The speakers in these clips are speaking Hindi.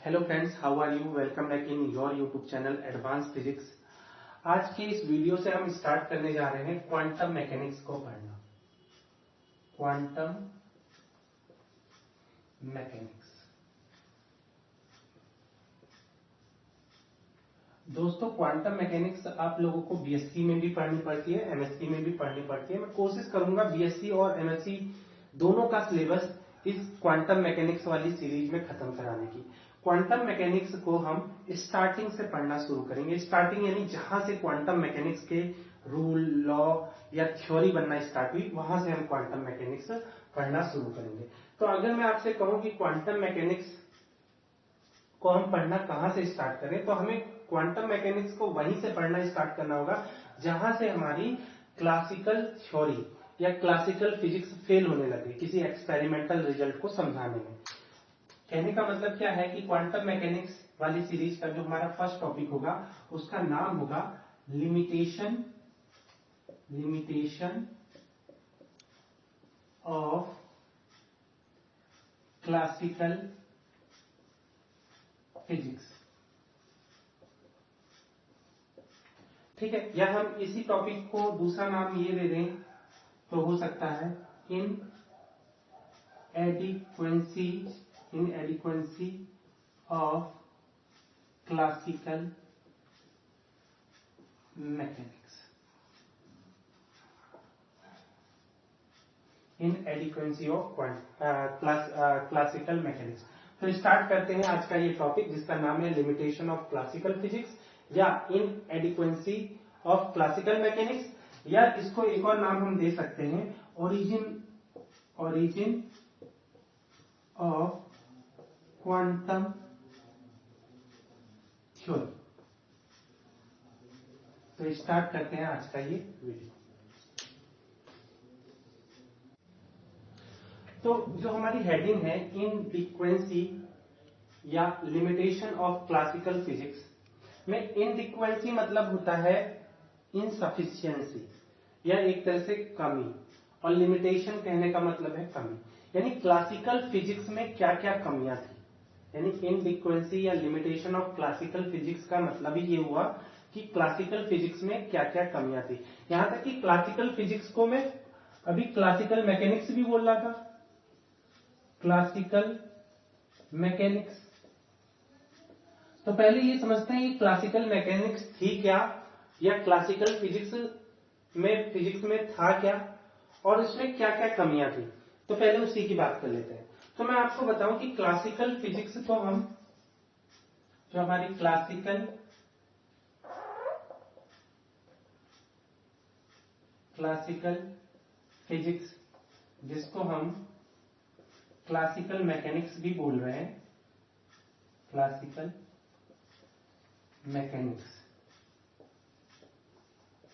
Hello friends, how are you? Welcome back in your YouTube channel advance physics. आज के इस वीडियो से हम स्टार्ट करने जा रहे हैं क्वांटम मैकेनिक्स को पढ़ना। क्वांटम मैकेनिक्स दोस्तों, क्वांटम मैकेनिक्स आप लोगों को बीएससी में भी पढ़नी पड़ती है, एमएससी में भी पढ़नी पड़ती है। मैं कोशिश करूंगा बीएससी और एमएससी दोनों का सिलेबस इस क्वांटम मैकेनिक्स वाली सीरीज में खत्म कराने की। क्वांटम मैकेनिक्स को हम स्टार्टिंग से पढ़ना शुरू करेंगे। स्टार्टिंग यानी जहां से क्वांटम मैकेनिक्स के रूल, लॉ या थ्योरी बनना स्टार्ट हुई, वहां से हम क्वांटम मैकेनिक्स पढ़ना शुरू करेंगे। तो अगर मैं आपसे कहूं कि क्वांटम मैकेनिक्स को हम पढ़ना कहां से स्टार्ट करें, तो हमें क्वांटम मैकेनिक्स को वहीं से पढ़ना स्टार्ट करना होगा जहां से हमारी क्लासिकल थ्योरी या क्लासिकल फिजिक्स फेल होने लगे किसी एक्सपेरिमेंटल रिजल्ट को समझाने में। कहने का मतलब क्या है कि क्वांटम मैकेनिक्स वाली सीरीज का जो हमारा फर्स्ट टॉपिक होगा उसका नाम होगा लिमिटेशन ऑफ क्लासिकल फिजिक्स। ठीक है, या हम इसी टॉपिक को दूसरा नाम ये दे दें तो हो सकता है inadequacy of classical mechanics. Inadequacy of classical mechanics. तो स्टार्ट करते हैं आज का ये टॉपिक जिसका नाम है लिमिटेशन ऑफ क्लासिकल फिजिक्स या इनएडिक्वेंसी ऑफ क्लासिकल मैकेनिक्स, या इसको एक और नाम हम दे सकते हैं ओरिजिन ऑफ क्वांटम थ्योरी। तो स्टार्ट करते हैं आज का ये वीडियो। तो जो हमारी हेडिंग है इनडिक्वेंसी या लिमिटेशन ऑफ क्लासिकल फिजिक्स में, इनडिक्वेंसी मतलब होता है इनसफिशियंसी या एक तरह से कमी, और लिमिटेशन कहने का मतलब है कमी। यानी क्लासिकल फिजिक्स में क्या क्या कमियां थी, यानी इनडिक्वेंसी या लिमिटेशन ऑफ क्लासिकल फिजिक्स का मतलब ही ये हुआ कि क्लासिकल फिजिक्स में क्या क्या कमियां थी। यहां तक कि क्लासिकल फिजिक्स को मैं अभी क्लासिकल मैकेनिक्स भी बोल रहा था। क्लासिकल मैकेनिक्स, तो पहले ये समझते हैं कि क्लासिकल मैकेनिक्स थी क्या, या क्लासिकल फिजिक्स में था क्या, और इसमें क्या क्या कमियां थी। तो पहले उसी की बात कर लेते हैं। तो मैं आपको बताऊं कि क्लासिकल फिजिक्स को हम, जो हमारी क्लासिकल फिजिक्स, जिसको हम क्लासिकल मैकेनिक्स भी बोल रहे हैं, क्लासिकल मैकेनिक्स,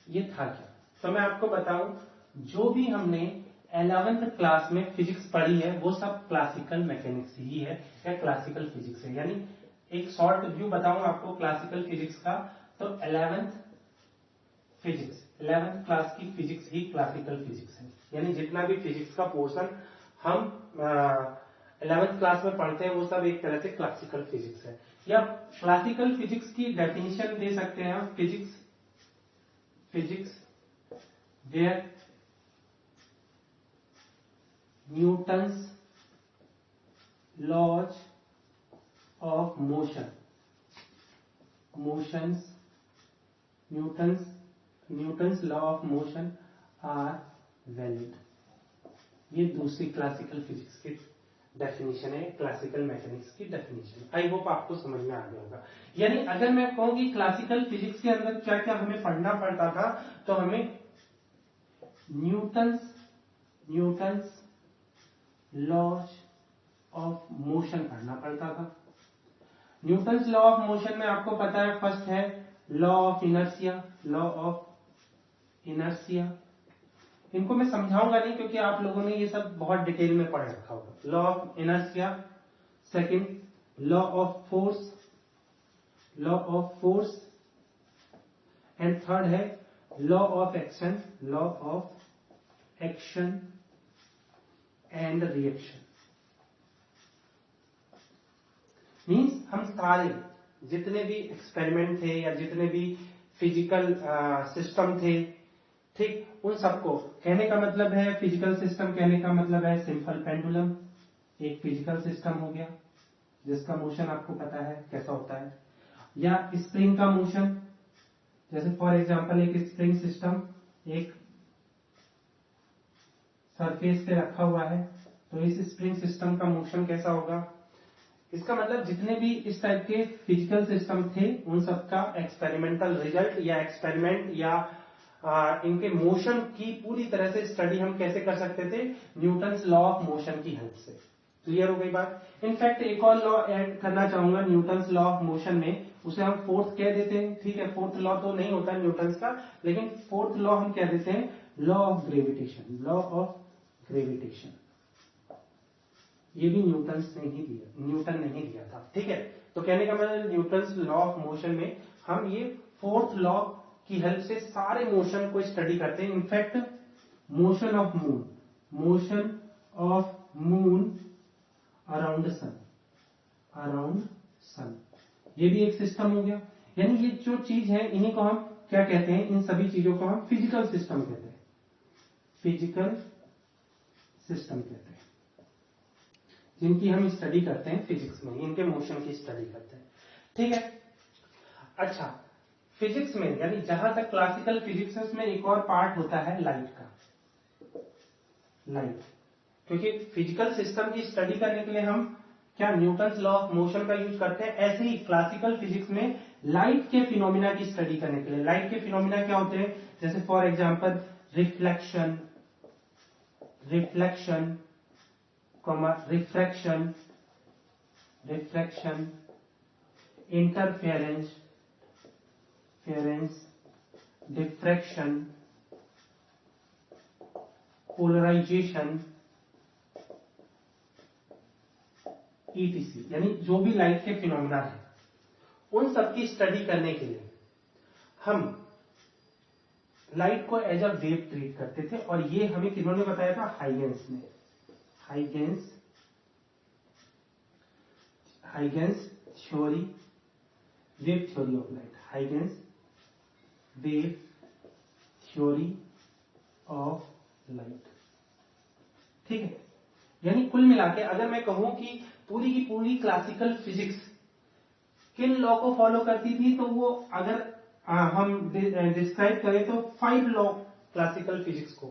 ये था क्या। तो मैं आपको बताऊं, जो भी हमने 11th क्लास में फिजिक्स पढ़ी है वो सब क्लासिकल मैकेनिक्स ही है या क्लासिकल फिजिक्स है। यानी एक शॉर्ट व्यू बताऊं आपको क्लासिकल फिजिक्स का, तो 11th क्लास की फिजिक्स ही क्लासिकल फिजिक्स है। यानी जितना भी फिजिक्स का पोर्शन हम 11th क्लास में पढ़ते हैं वो सब एक तरह से क्लासिकल फिजिक्स है। या क्लासिकल फिजिक्स की डेफिनेशन दे सकते हैं हम, physics where Newton's laws of Newton's law of motion are valid। ये दूसरी क्लासिकल फिजिक्स की डेफिनेशन है, क्लासिकल मैकेनिक्स की डेफिनेशन। आई होप आपको समझ में आ गया होगा। यानी अगर मैं कहूं कि क्लासिकल फिजिक्स के अंदर क्या क्या हमें पढ़ना पड़ता था, तो हमें न्यूटन्स लॉज ऑफ मोशन पढ़ना पड़ता था। न्यूटन्स लॉ ऑफ मोशन में आपको पता है फर्स्ट है लॉ ऑफ इनर्शिया। इनको मैं समझाऊंगा नहीं क्योंकि आप लोगों ने ये सब बहुत डिटेल में पढ़ रखा होगा। Law of inertia, second law of force, and third है law of action and reaction. Means हम सारे जितने भी एक्सपेरिमेंट थे या जितने भी फिजिकल सिस्टम थे, ठीक, उन सबको कहने का मतलब है, फिजिकल सिस्टम कहने का मतलब है सिंपल पेंडुलम एक फिजिकल सिस्टम हो गया जिसका मोशन आपको पता है कैसा होता है, या स्प्रिंग का मोशन, जैसे फॉर एग्जांपल एक स्प्रिंग सिस्टम एक सरफेस पे रखा हुआ है, तो इस स्प्रिंग सिस्टम का मोशन कैसा होगा। इसका मतलब जितने भी इस टाइप के फिजिकल सिस्टम थे उन सबका एक्सपेरिमेंटल रिजल्ट या एक्सपेरिमेंट या इनके मोशन की पूरी तरह से स्टडी हम कैसे कर सकते थे, न्यूटन्स लॉ ऑफ मोशन की हेल्प से। क्लियर हो गई बात। इनफैक्ट एक और लॉ ऐड करना चाहूंगा न्यूटन्स लॉ ऑफ मोशन में, उसे हम फोर्थ कह देते हैं, ठीक है, फोर्थ लॉ तो नहीं होता न्यूटन्स का, लेकिन फोर्थ लॉ हम कह देते हैं law of gravitation, law of gravitation. ये भी न्यूटन नहीं दिया था, ठीक है। तो कहने का मतलब न्यूटन्स लॉ ऑफ मोशन में हम ये फोर्थ लॉ की हेल्प से सारे मोशन को स्टडी करते हैं। In fact motion of moon around sun, ये भी एक सिस्टम हो गया। यानी ये जो चीज है इन्हीं को हम क्या कहते हैं, इन सभी चीजों को हम फिजिकल सिस्टम कहते हैं, फिजिकल सिस्टम कहते हैं, जिनकी हम स्टडी करते हैं फिजिक्स में, इनके मोशन की स्टडी करते हैं, ठीक है। अच्छा, फिजिक्स में यानी जहां तक क्लासिकल फिजिक्स है उसमें एक और पार्ट होता है लाइट का, लाइट, क्योंकि फिजिकल सिस्टम की स्टडी करने के लिए हम क्या न्यूटन्स लॉ ऑफ मोशन का यूज करते हैं, ऐसे ही क्लासिकल फिजिक्स में लाइट के फिनोमिना की स्टडी करने के लिए, लाइट के फिनोमिना क्या होते हैं, जैसे for example reflection, refraction, interference, diffraction, polarisation, etc, यानी जो भी लाइट के फिनोमिना है उन सबकी स्टडी करने के लिए हम लाइट को एज अ वेव ट्रीट करते थे। और ये हमें किन्होंने बताया था, हाइगेंस ने, Huygens theory, wave theory of light, Huygens wave theory of light, ठीक है। यानी कुल मिला के अगर मैं कहूं कि पूरी की पूरी क्लासिकल फिजिक्स किन लॉ को फॉलो करती थी, तो वो अगर हम डिस्क्राइब करें तो 5 लॉ क्लासिकल फिजिक्स को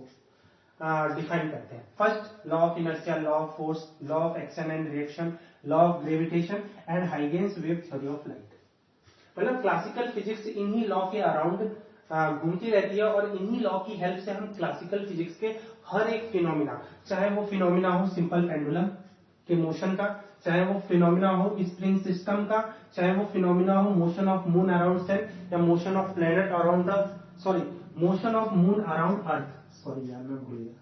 डिफाइन करते हैं। First, law of inertia, law of force, law of action and reaction, law of gravitation and Huygens wave theory of light. मतलब क्लासिकल फिजिक्स इन्हीं लॉ के अराउंड घूमती रहती है और इन्हीं लॉ की हेल्प से हम क्लासिकल फिजिक्स के हर एक फिनोमिना, चाहे वो फिनोमिना हो सिंपल पेंडुलम के मोशन का, चाहे वो फिनोमिना हो स्प्रिंग सिस्टम का, चाहे वो फिनोमिना हो motion of moon around sun या motion of planet around motion of moon around earth, मैं भूल गया,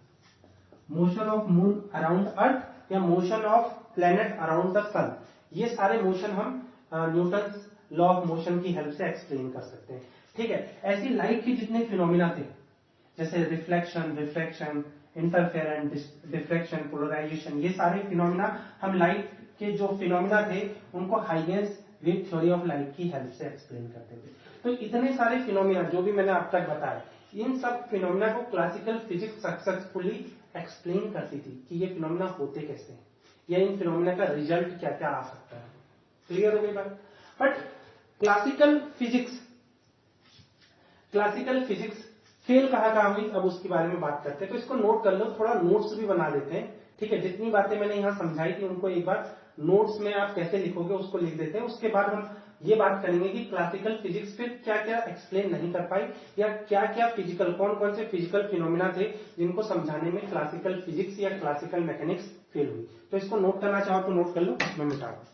motion of moon around earth या motion of planet around the sun, ये सारे मोशन हम न्यूटन्स लॉ ऑफ मोशन की हेल्प से एक्सप्लेन कर सकते हैं, ठीक है। ऐसी लाइट के जितने फिनोमिना थे, जैसे reflection, refraction, interference, diffraction, polarisation, ये सारे फिनोमिना हम लाइट के जो फिनोमिना थे उनको Huygens wave theory of light की हेल्प से एक्सप्लेन करते थे। तो इतने सारे फिनोमिना जो भी मैंने अब तक बताए, इन सब फिनोमिना को क्लासिकल फिजिक्स सक्सेसफुली एक्सप्लेन करती थी कि ये फिनोमिना होते कैसे हैं या इन फिनोमिना का रिजल्ट क्या क्या आ सकता है। क्लियर हो गई बात। बट क्लासिकल फिजिक्स फेल कहां हुई, अब उसके बारे में बात करते हैं। तो इसको नोट कर लो, थोड़ा नोट्स भी बना लेते हैं, ठीक है। जितनी बातें मैंने यहां समझाई थी उनको एक बार नोट्स में आप कैसे लिखोगे उसको लिख देते हैं। उसके बाद हम ये बात करेंगे कि क्लासिकल फिजिक्स फिर क्या क्या एक्सप्लेन नहीं कर पाई या क्या क्या फिजिकल, कौन कौन से फिजिकल फिनोमिना थे जिनको समझाने में क्लासिकल फिजिक्स या क्लासिकल मैकेनिक्स फेल हुई। तो इसको नोट करना चाहो तो नोट कर लो, मैं मिटा दूं।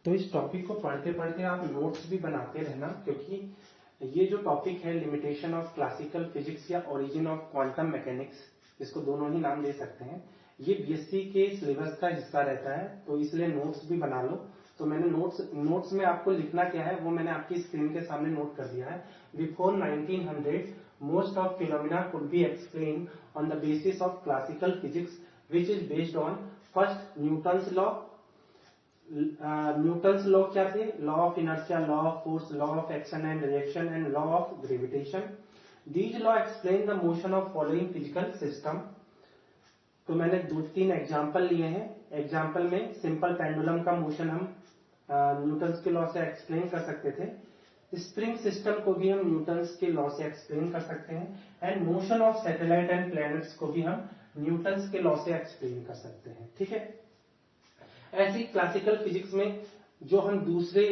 तो इस टॉपिक को पढ़ते पढ़ते आप नोट्स भी बनाते रहना, क्योंकि ये जो टॉपिक है लिमिटेशन ऑफ क्लासिकल फिजिक्स या ओरिजिन ऑफ क्वांटम मैकेनिक्स, इसको दोनों ही नाम दे सकते हैं, ये बीएससी के सिलेबस का हिस्सा रहता है, तो इसलिए नोट्स भी बना लो। तो मैंने नोट्स में आपको लिखना क्या है वो मैंने आपकी स्क्रीन के सामने नोट कर दिया है। Before 1900 most of phenomena could be explain on the basis of classical physics which is based on first Newton's law, Newton's law क्या थे? Law of inertia, law of force, law of action and reaction and law of gravitation. These law explain the motion of following physical system. तो मैंने 2-3 एग्जाम्पल लिए हैं. एग्जाम्पल में सिंपल पेंडुलम का मोशन हम न्यूटन्स के लॉ से एक्सप्लेन कर सकते थे. स्प्रिंग सिस्टम को भी हम न्यूटन्स के लॉ से एक्सप्लेन कर सकते हैं. And motion of satellite and planets को भी हम न्यूटन्स के लॉ से एक्सप्लेन कर सकते हैं. ठीक है. ऐसी क्लासिकल फिजिक्स में जो हम दूसरे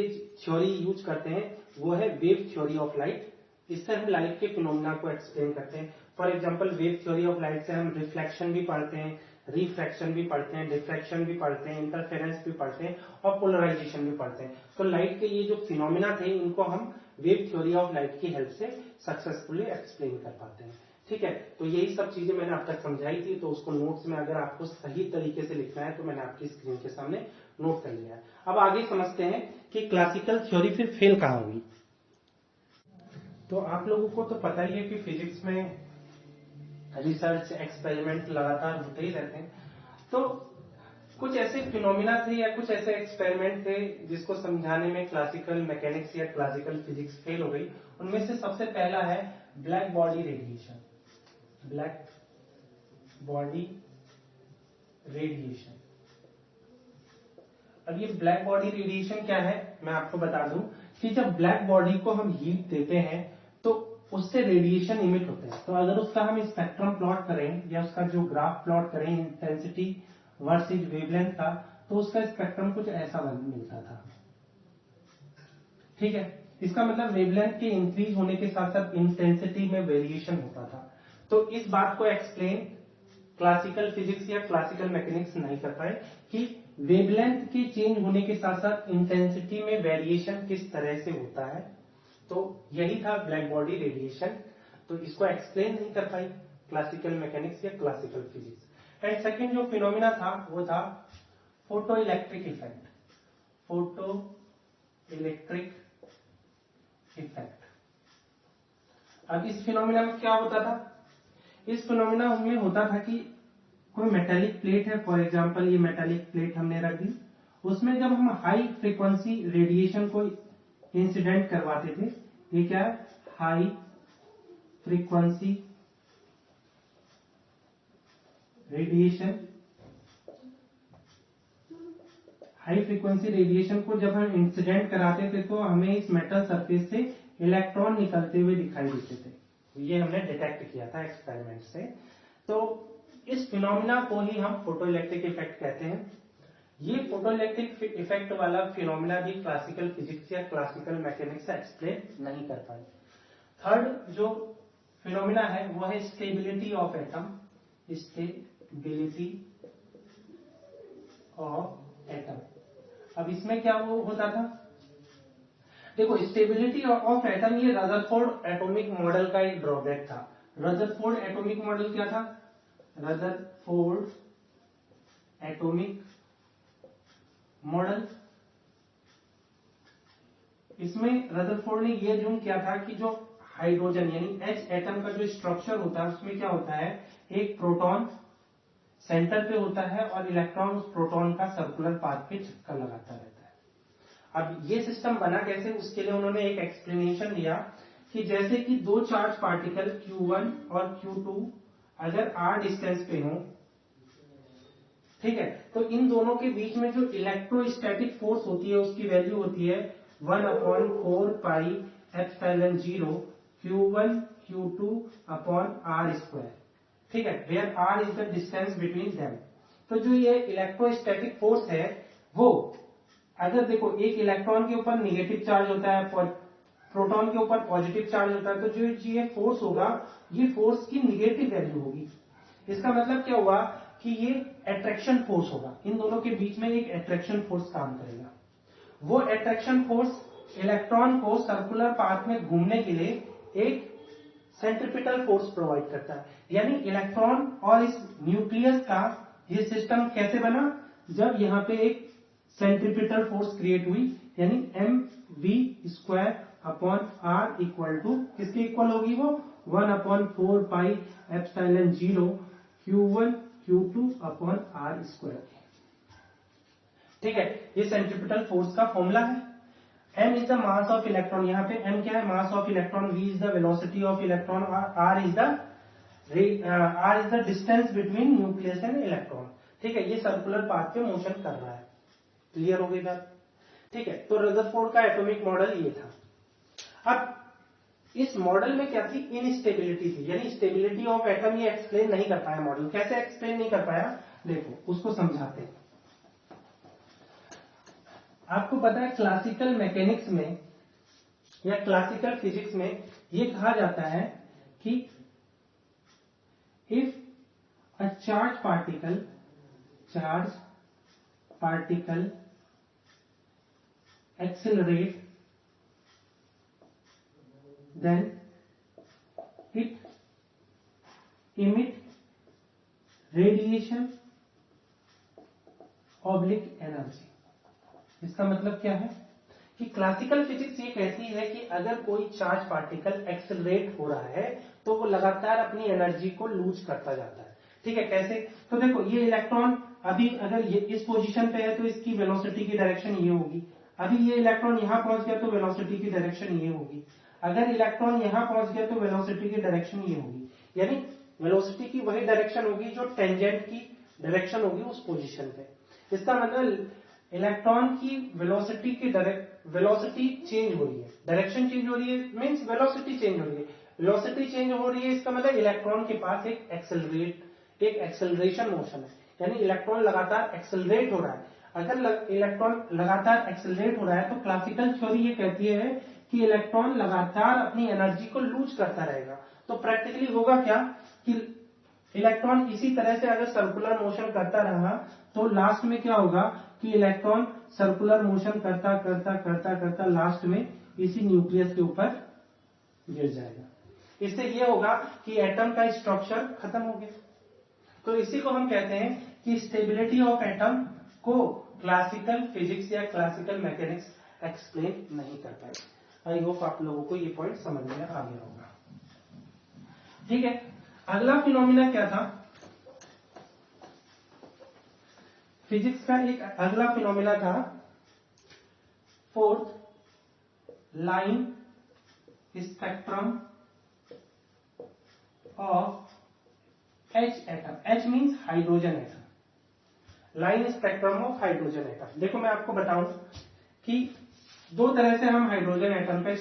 थ्योरी यूज करते हैं वो है वेव थ्योरी ऑफ लाइट. इससे हम लाइट के फिनोमिना को एक्सप्लेन करते हैं. For example wave theory of light से हम रिफ्लेक्शन भी पढ़ते हैं, रिफ्रैक्शन भी पढ़ते हैं, डिफ्रैक्शन भी पढ़ते हैं, इंटरफेरेंस भी पढ़ते हैं और पोलराइजेशन भी पढ़ते हैं. तो लाइट के ये जो फिनोमिना थे इनको हम वेव थ्योरी ऑफ लाइट की हेल्प से सक्सेसफुली एक्सप्लेन कर पाते हैं. ठीक है. तो यही सब चीजें मैंने अब तक समझाई थी. तो उसको नोट्स में अगर आपको सही तरीके से लिखना है तो मैंने आपकी स्क्रीन के सामने नोट कर लिया है. अब आगे समझते हैं कि क्लासिकल थ्योरी फिर फेल कहां हुई. तो आप लोगों को तो पता ही है कि फिजिक्स में रिसर्च एक्सपेरिमेंट लगातार होते ही रहते हैं. तो कुछ ऐसे फिनोमिना थे या कुछ ऐसे एक्सपेरिमेंट थे जिसको समझाने में क्लासिकल मैकेनिक्स या क्लासिकल फिजिक्स फेल हो गई. उनमें से सबसे पहला है black body radiation. Black body radiation. अब ये ब्लैक बॉडी रेडिएशन क्या है मैं आपको बता दूं कि जब ब्लैक बॉडी को हम हीट देते हैं तो उससे रेडिएशन इमिट होते हैं. तो अगर उसका हम स्पेक्ट्रम प्लॉट करें या उसका जो ग्राफ प्लॉट करें इंटेंसिटी वर्सेज वेवलेंथ का तो उसका स्पेक्ट्रम कुछ ऐसा मिलता था. ठीक है. इसका मतलब वेवलेंथ के इंक्रीज होने के साथ साथ इंटेंसिटी में वेरिएशन होता था. तो इस बात को एक्सप्लेन क्लासिकल फिजिक्स या क्लासिकल मैकेनिक्स नहीं कर पाए कि वेवलेंथ के चेंज होने के साथ साथ इंटेंसिटी में वेरिएशन किस तरह से होता है. तो यही था ब्लैक बॉडी रेडिएशन. तो इसको एक्सप्लेन नहीं कर पाई क्लासिकल मैकेनिक्स या क्लासिकल फिजिक्स. एंड सेकेंड जो फिनोमिना था वो था photo electric effect. Photo electric effect. अब इस फिनोमिना में क्या होता था. इस फिनोमिना में होता था कि कोई मेटेलिक प्लेट है. फॉर एग्जांपल ये मेटेलिक प्लेट हमने रख दी. उसमें जब हम हाई फ्रीक्वेंसी रेडिएशन को इंसिडेंट करवाते थे. ये क्या है? High frequency radiation. High frequency radiation को जब हम इंसिडेंट कराते थे तो हमें इस मेटल सरफेस से इलेक्ट्रॉन निकलते हुए दिखाई देते थे. ये हमने डिटेक्ट किया था एक्सपेरिमेंट से. तो इस फिनोमिना को ही हम फोटो इलेक्ट्रिक इफेक्ट कहते हैं. ये फोटो इलेक्ट्रिक इफेक्ट वाला फिनोमिना भी क्लासिकल फिजिक्स या क्लासिकल मैकेनिक्स से एक्सप्लेन नहीं कर पाए. थर्ड जो फिनोमिना है वो है stability of atom. Stability of atom. अब इसमें क्या वो होता था. देखो स्टेबिलिटी ऑफ एटम ये रदरफोर्ड एटॉमिक मॉडल का एक ड्रॉबैक था. रदरफोर्ड एटॉमिक मॉडल क्या था. Rutherford atomic model. इसमें रदरफोर्ड ने यह ज्यूम किया था कि जो हाइड्रोजन यानी H एटम का जो स्ट्रक्चर होता है उसमें क्या होता है. एक प्रोटॉन सेंटर पे होता है और इलेक्ट्रॉन उस प्रोटॉन का सर्कुलर पाथ पे चक्कर लगाता रहता है. अब ये सिस्टम बना कैसे उसके लिए उन्होंने एक एक्सप्लेनेशन दिया कि जैसे कि दो चार्ज पार्टिकल Q1 और Q2 अगर r डिस्टेंस पे हो. ठीक है. तो इन दोनों के बीच में जो इलेक्ट्रोस्टैटिक फोर्स होती है उसकी वैल्यू होती है 1/4 pi epsilon 0 Q1 Q2 upon r square. ठीक है. Where r is the distance between them. तो जो ये इलेक्ट्रोस्टैटिक फोर्स है वो अगर देखो एक इलेक्ट्रॉन के ऊपर निगेटिव चार्ज होता है, प्रोटॉन के ऊपर पॉजिटिव चार्ज होता है, तो जो ये फोर्स होगा ये फोर्स की निगेटिव वैल्यू होगी. इसका मतलब क्या हुआ कि ये अट्रैक्शन फोर्स होगा. इन दोनों के बीच में एक अट्रैक्शन फोर्स काम करेगा. वो अट्रैक्शन फोर्स इलेक्ट्रॉन को सर्कुलर पाथ में घूमने के लिए एक सेंट्रिपिटल फोर्स प्रोवाइड करता है. यानी इलेक्ट्रॉन और इस न्यूक्लियस का ये सिस्टम कैसे बना. जब यहां पे एक सेंट्रिपिटल फोर्स क्रिएट हुई यानी mv² upon r equal to किसके इक्वल होगी वो 1/4 pi epsilon 0 Q1 Q2 upon r square. ठीक है, ये सेंट्रीपिटल फोर्स का फॉर्मूला है। m is the mass of electron, यहाँ पे m क्या है, mass of electron, v is the velocity of electron, r is the distance between nucleus and electron. ठीक है, ये सर्कुलर पाथ पे मोशन कर रहा है। क्लियर हो गई बात? ठीक है, तो रदरफोर्ड का एटॉमिक मॉडल ये था। अब इस मॉडल में क्या थी, इनस्टेबिलिटी थी, यानी स्टेबिलिटी ऑफ एटम ये एक्सप्लेन नहीं कर पाया मॉडल। कैसे एक्सप्लेन नहीं कर पाया, देखो उसको समझाते हैं। आपको पता है क्लासिकल मैकेनिक्स में या क्लासिकल फिजिक्स में ये कहा जाता है कि if a charge particle accelerate, then it emit radiation oblique energy। इसका मतलब क्या है कि क्लासिकल फिजिक्स ये कहती है कि अगर कोई चार्ज पार्टिकल एक्सेलरेट हो रहा है तो वो लगातार अपनी एनर्जी को लूज करता जाता है। ठीक है, कैसे? तो देखो ये इलेक्ट्रॉन अभी अगर ये इस पोजीशन पे है तो इसकी वेलोसिटी की डायरेक्शन ये होगी। अभी ये इलेक्ट्रॉन यहां पहुंच गया तो वेलोसिटी की डायरेक्शन ये होगी। अगर इलेक्ट्रॉन यहां पहुंच गया तो वेलोसिटी की डायरेक्शन ये होगी, यानी वेलोसिटी की वही डायरेक्शन होगी जो टेंजेंट की डायरेक्शन होगी उस पोजीशन पे। इसका मतलब इलेक्ट्रॉन की वेलोसिटी चेंज हो रही है, डायरेक्शन चेंज हो रही है, मींस वेलोसिटी चेंज हो रही है। वेलोसिटी चेंज हो रही है, इसका मतलब इलेक्ट्रॉन के पास एक एक्सेलरेशन मोशन है, यानी इलेक्ट्रॉन लगातार एक्सेलरेट हो रहा है। अगर इलेक्ट्रॉन लगातार एक्सेलरेट हो रहा है तो क्लासिकल थ्योरी ये कहती है कि इलेक्ट्रॉन लगातार अपनी एनर्जी को लूज करता रहेगा। तो प्रैक्टिकली होगा क्या कि इलेक्ट्रॉन इसी तरह से अगर सर्कुलर मोशन करता रहा तो लास्ट में क्या होगा कि इलेक्ट्रॉन सर्कुलर मोशन करता करता करता करता लास्ट में इसी न्यूक्लियस के ऊपर गिर जाएगा। इससे यह होगा कि एटम का स्ट्रक्चर खत्म हो गया। तो इसी को हम कहते हैं कि स्टेबिलिटी ऑफ एटम को क्लासिकल फिजिक्स या क्लासिकल मैकेनिक्स एक्सप्लेन नहीं कर पाए। आई होप आप लोगों को ये पॉइंट समझ में आ गया होगा। ठीक है, अगला फिनोमिना क्या था, फिजिक्स का एक अगला फिनोमिना था fourth line spectrum of H atom. H means hydrogen atom, line spectrum of hydrogen atom. देखो मैं आपको बताऊं कि दो तरह से हम हाइड्रोजन एटम का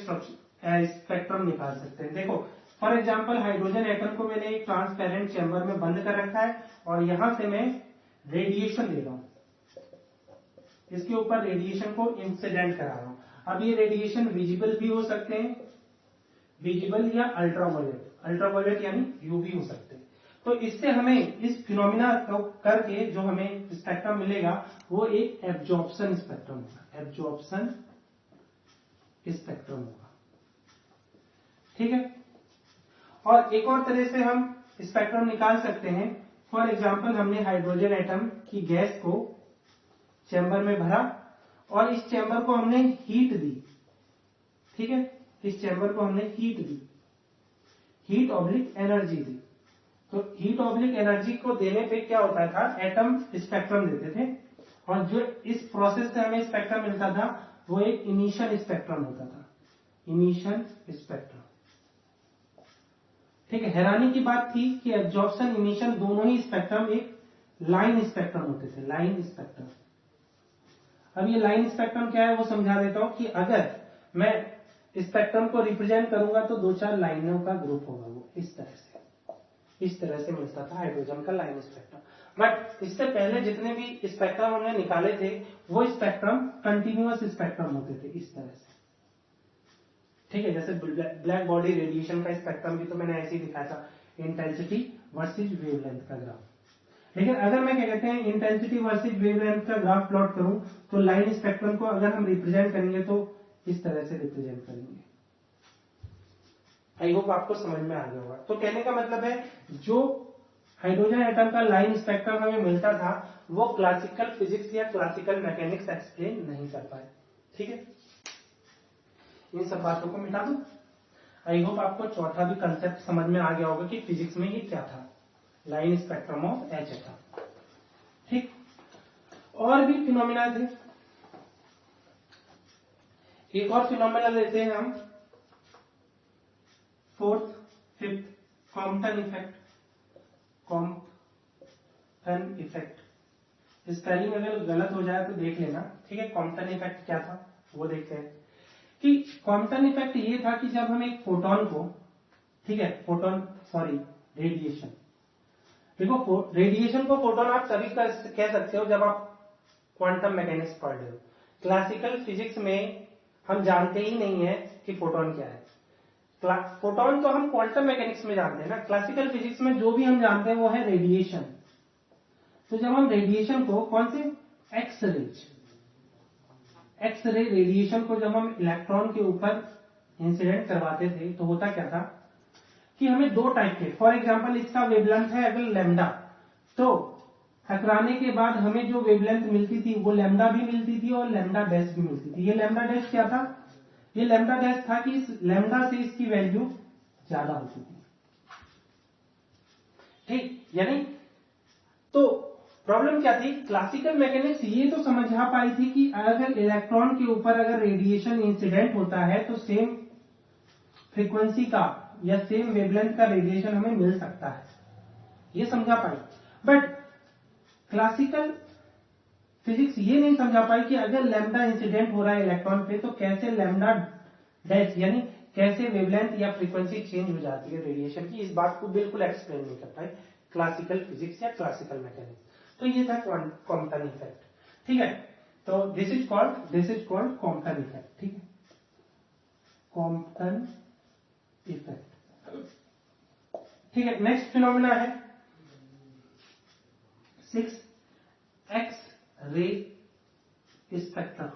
स्पेक्ट्रम निकाल सकते हैं। देखो फॉर एग्जांपल हाइड्रोजन एटम को मैंने एक ट्रांसपेरेंट चैम्बर में बंद कर रखा है और यहां से मैं रेडिएशन दे रहा हूं, इसके ऊपर रेडिएशन को इंसिडेंट करा रहा हूं। अब ये रेडिएशन विजिबल भी हो सकते हैं, विजिबल या अल्ट्रावायलेट यानी यूवी हो सकते हैं। तो इससे हमें इस फिनोमिना को करके जो हमें स्पेक्ट्रम मिलेगा वो एक एब्जॉर्प्शन स्पेक्ट्रम होगा, एब्जॉर्प्शन स्पेक्ट्रम होगा। ठीक है, और एक और तरह से हम स्पेक्ट्रम निकाल सकते हैं। फॉर एग्जांपल हमने हाइड्रोजन एटम की गैस को चैम्बर में भरा और इस चैम्बर को हमने हीट दी। ठीक है, इस चैम्बर को हमने हीट दी, हीट ऑब्लिक एनर्जी दी। तो हीट ऑब्लिक एनर्जी को देने पे क्या होता था, एटम स्पेक्ट्रम देते थे और जो इस प्रोसेस से हमें स्पेक्ट्रम मिलता था वो एक इमिशन स्पेक्ट्रम होता था, इमिशन स्पेक्ट्रम। ठीक है, हैरानी की बात थी कि एब्जॉर्प्शन इमिशन दोनों ही स्पेक्ट्रम एक लाइन स्पेक्ट्रम होते थे, लाइन स्पेक्ट्रम। अब ये लाइन स्पेक्ट्रम क्या है वो समझा देता हूं कि अगर मैं स्पेक्ट्रम को रिप्रेजेंट करूंगा तो दो चार लाइनों का ग्रुप होगा, वो इस तरह से मिलता था हाइड्रोजन का लाइन स्पेक्ट्रम। बट इससे पहले जितने भी स्पेक्ट्रम हमने निकाले थे वो स्पेक्ट्रम कंटिन्यूअस स्पेक्ट्रम होते थे, इस तरह से। ठीक है, जैसे ब्लैक बॉडी रेडिएशन का स्पेक्ट्रम भी तो मैंने ऐसे ही दिखाया था, इंटेंसिटी वर्सेज वेवलेंथ का ग्राफ। लेकिन अगर मैं क्या कहते हैं इंटेंसिटी वर्सेज वेवलेंथ का ग्राफ प्लॉट करूं तो लाइन स्पेक्ट्रम को अगर हम रिप्रेजेंट करेंगे तो इस तरह से रिप्रेजेंट करेंगे। आई होप आपको समझ में आ गया होगा। तो कहने का मतलब है जो हाइड्रोजन एटम का लाइन स्पेक्ट्रम हमें मिलता था वो क्लासिकल फिजिक्स या क्लासिकल मैकेनिक्स एक्सप्लेन नहीं कर पाए। ठीक है, इन सब बातों को मिटा दो। आई होप आपको चौथा भी कंसेप्ट समझ में आ गया होगा कि फिजिक्स में ये क्या था, line spectrum of H atom. ठीक, और भी फिनोमिना थे, एक और फिनोमिना लेते हैं हम, fourth fifth, Compton effect. Compton effect, spelling अगर गलत हो जाए तो देख लेना, ठीक है। कॉम्पटन इफेक्ट क्या था वो देखते हैं कि कॉम्पटन इफेक्ट ये था कि जब हम एक फोटोन को, ठीक है, रेडिएशन, देखो रेडिएशन को फोटोन आप तभी कह सकते हो जब आप क्वांटम मैकेनिक्स पढ़ रहे हो। क्लासिकल फिजिक्स में हम जानते ही नहीं है कि फोटोन क्या है। फोटोन तो हम क्वांटम मैकेनिक्स में जानते हैं ना, क्लासिकल फिजिक्स में जो भी हम जानते हैं वो है रेडिएशन। तो जब हम रेडिएशन को, कौन से, एक्सरे रेडिएशन को जब हम इलेक्ट्रॉन के ऊपर इंसिडेंट करवाते थे तो होता क्या था कि हमें दो टाइप के, फॉर एग्जांपल इसका वेवलेंथ है अगर लैम्डा, तो टकराने के बाद हमें जो वेवलेंथ मिलती थी वो लैम्डा भी मिलती थी और लैम्डा डैश भी मिलती थी। ये लैम्डा डैश क्या था, ये लैम्डा डैश था कि इस लैम्डा से इसकी वैल्यू ज्यादा होती थी, ठीक। यानी तो प्रॉब्लम क्या थी, क्लासिकल मैकेनिक्स ये तो समझा पाई थी कि अगर इलेक्ट्रॉन के ऊपर अगर रेडिएशन इंसिडेंट होता है तो सेम फ्रीक्वेंसी का या सेम वेवलेंथ का रेडिएशन हमें मिल सकता है, ये समझा पाई। बट क्लासिकल फिजिक्स ये नहीं समझा पाई कि अगर लैम्डा इंसिडेंट हो रहा है इलेक्ट्रॉन पे तो कैसे लैम्डा डैश, यानी कैसे वेवलेंथ या फ्रीक्वेंसी चेंज हो जाती है रेडिएशन की, इस बात को बिल्कुल एक्सप्लेन नहीं कर पाई क्लासिकल फिजिक्स या क्लासिकल मैकेनिक्स। तो ये था कॉम्पटन इफेक्ट, ठीक है। तो this is called Compton effect, ठीक है, कॉम्पटन इफेक्ट, ठीक है। नेक्स्ट फिनोमिना है 6, एक्स रे स्पेक्ट्रा।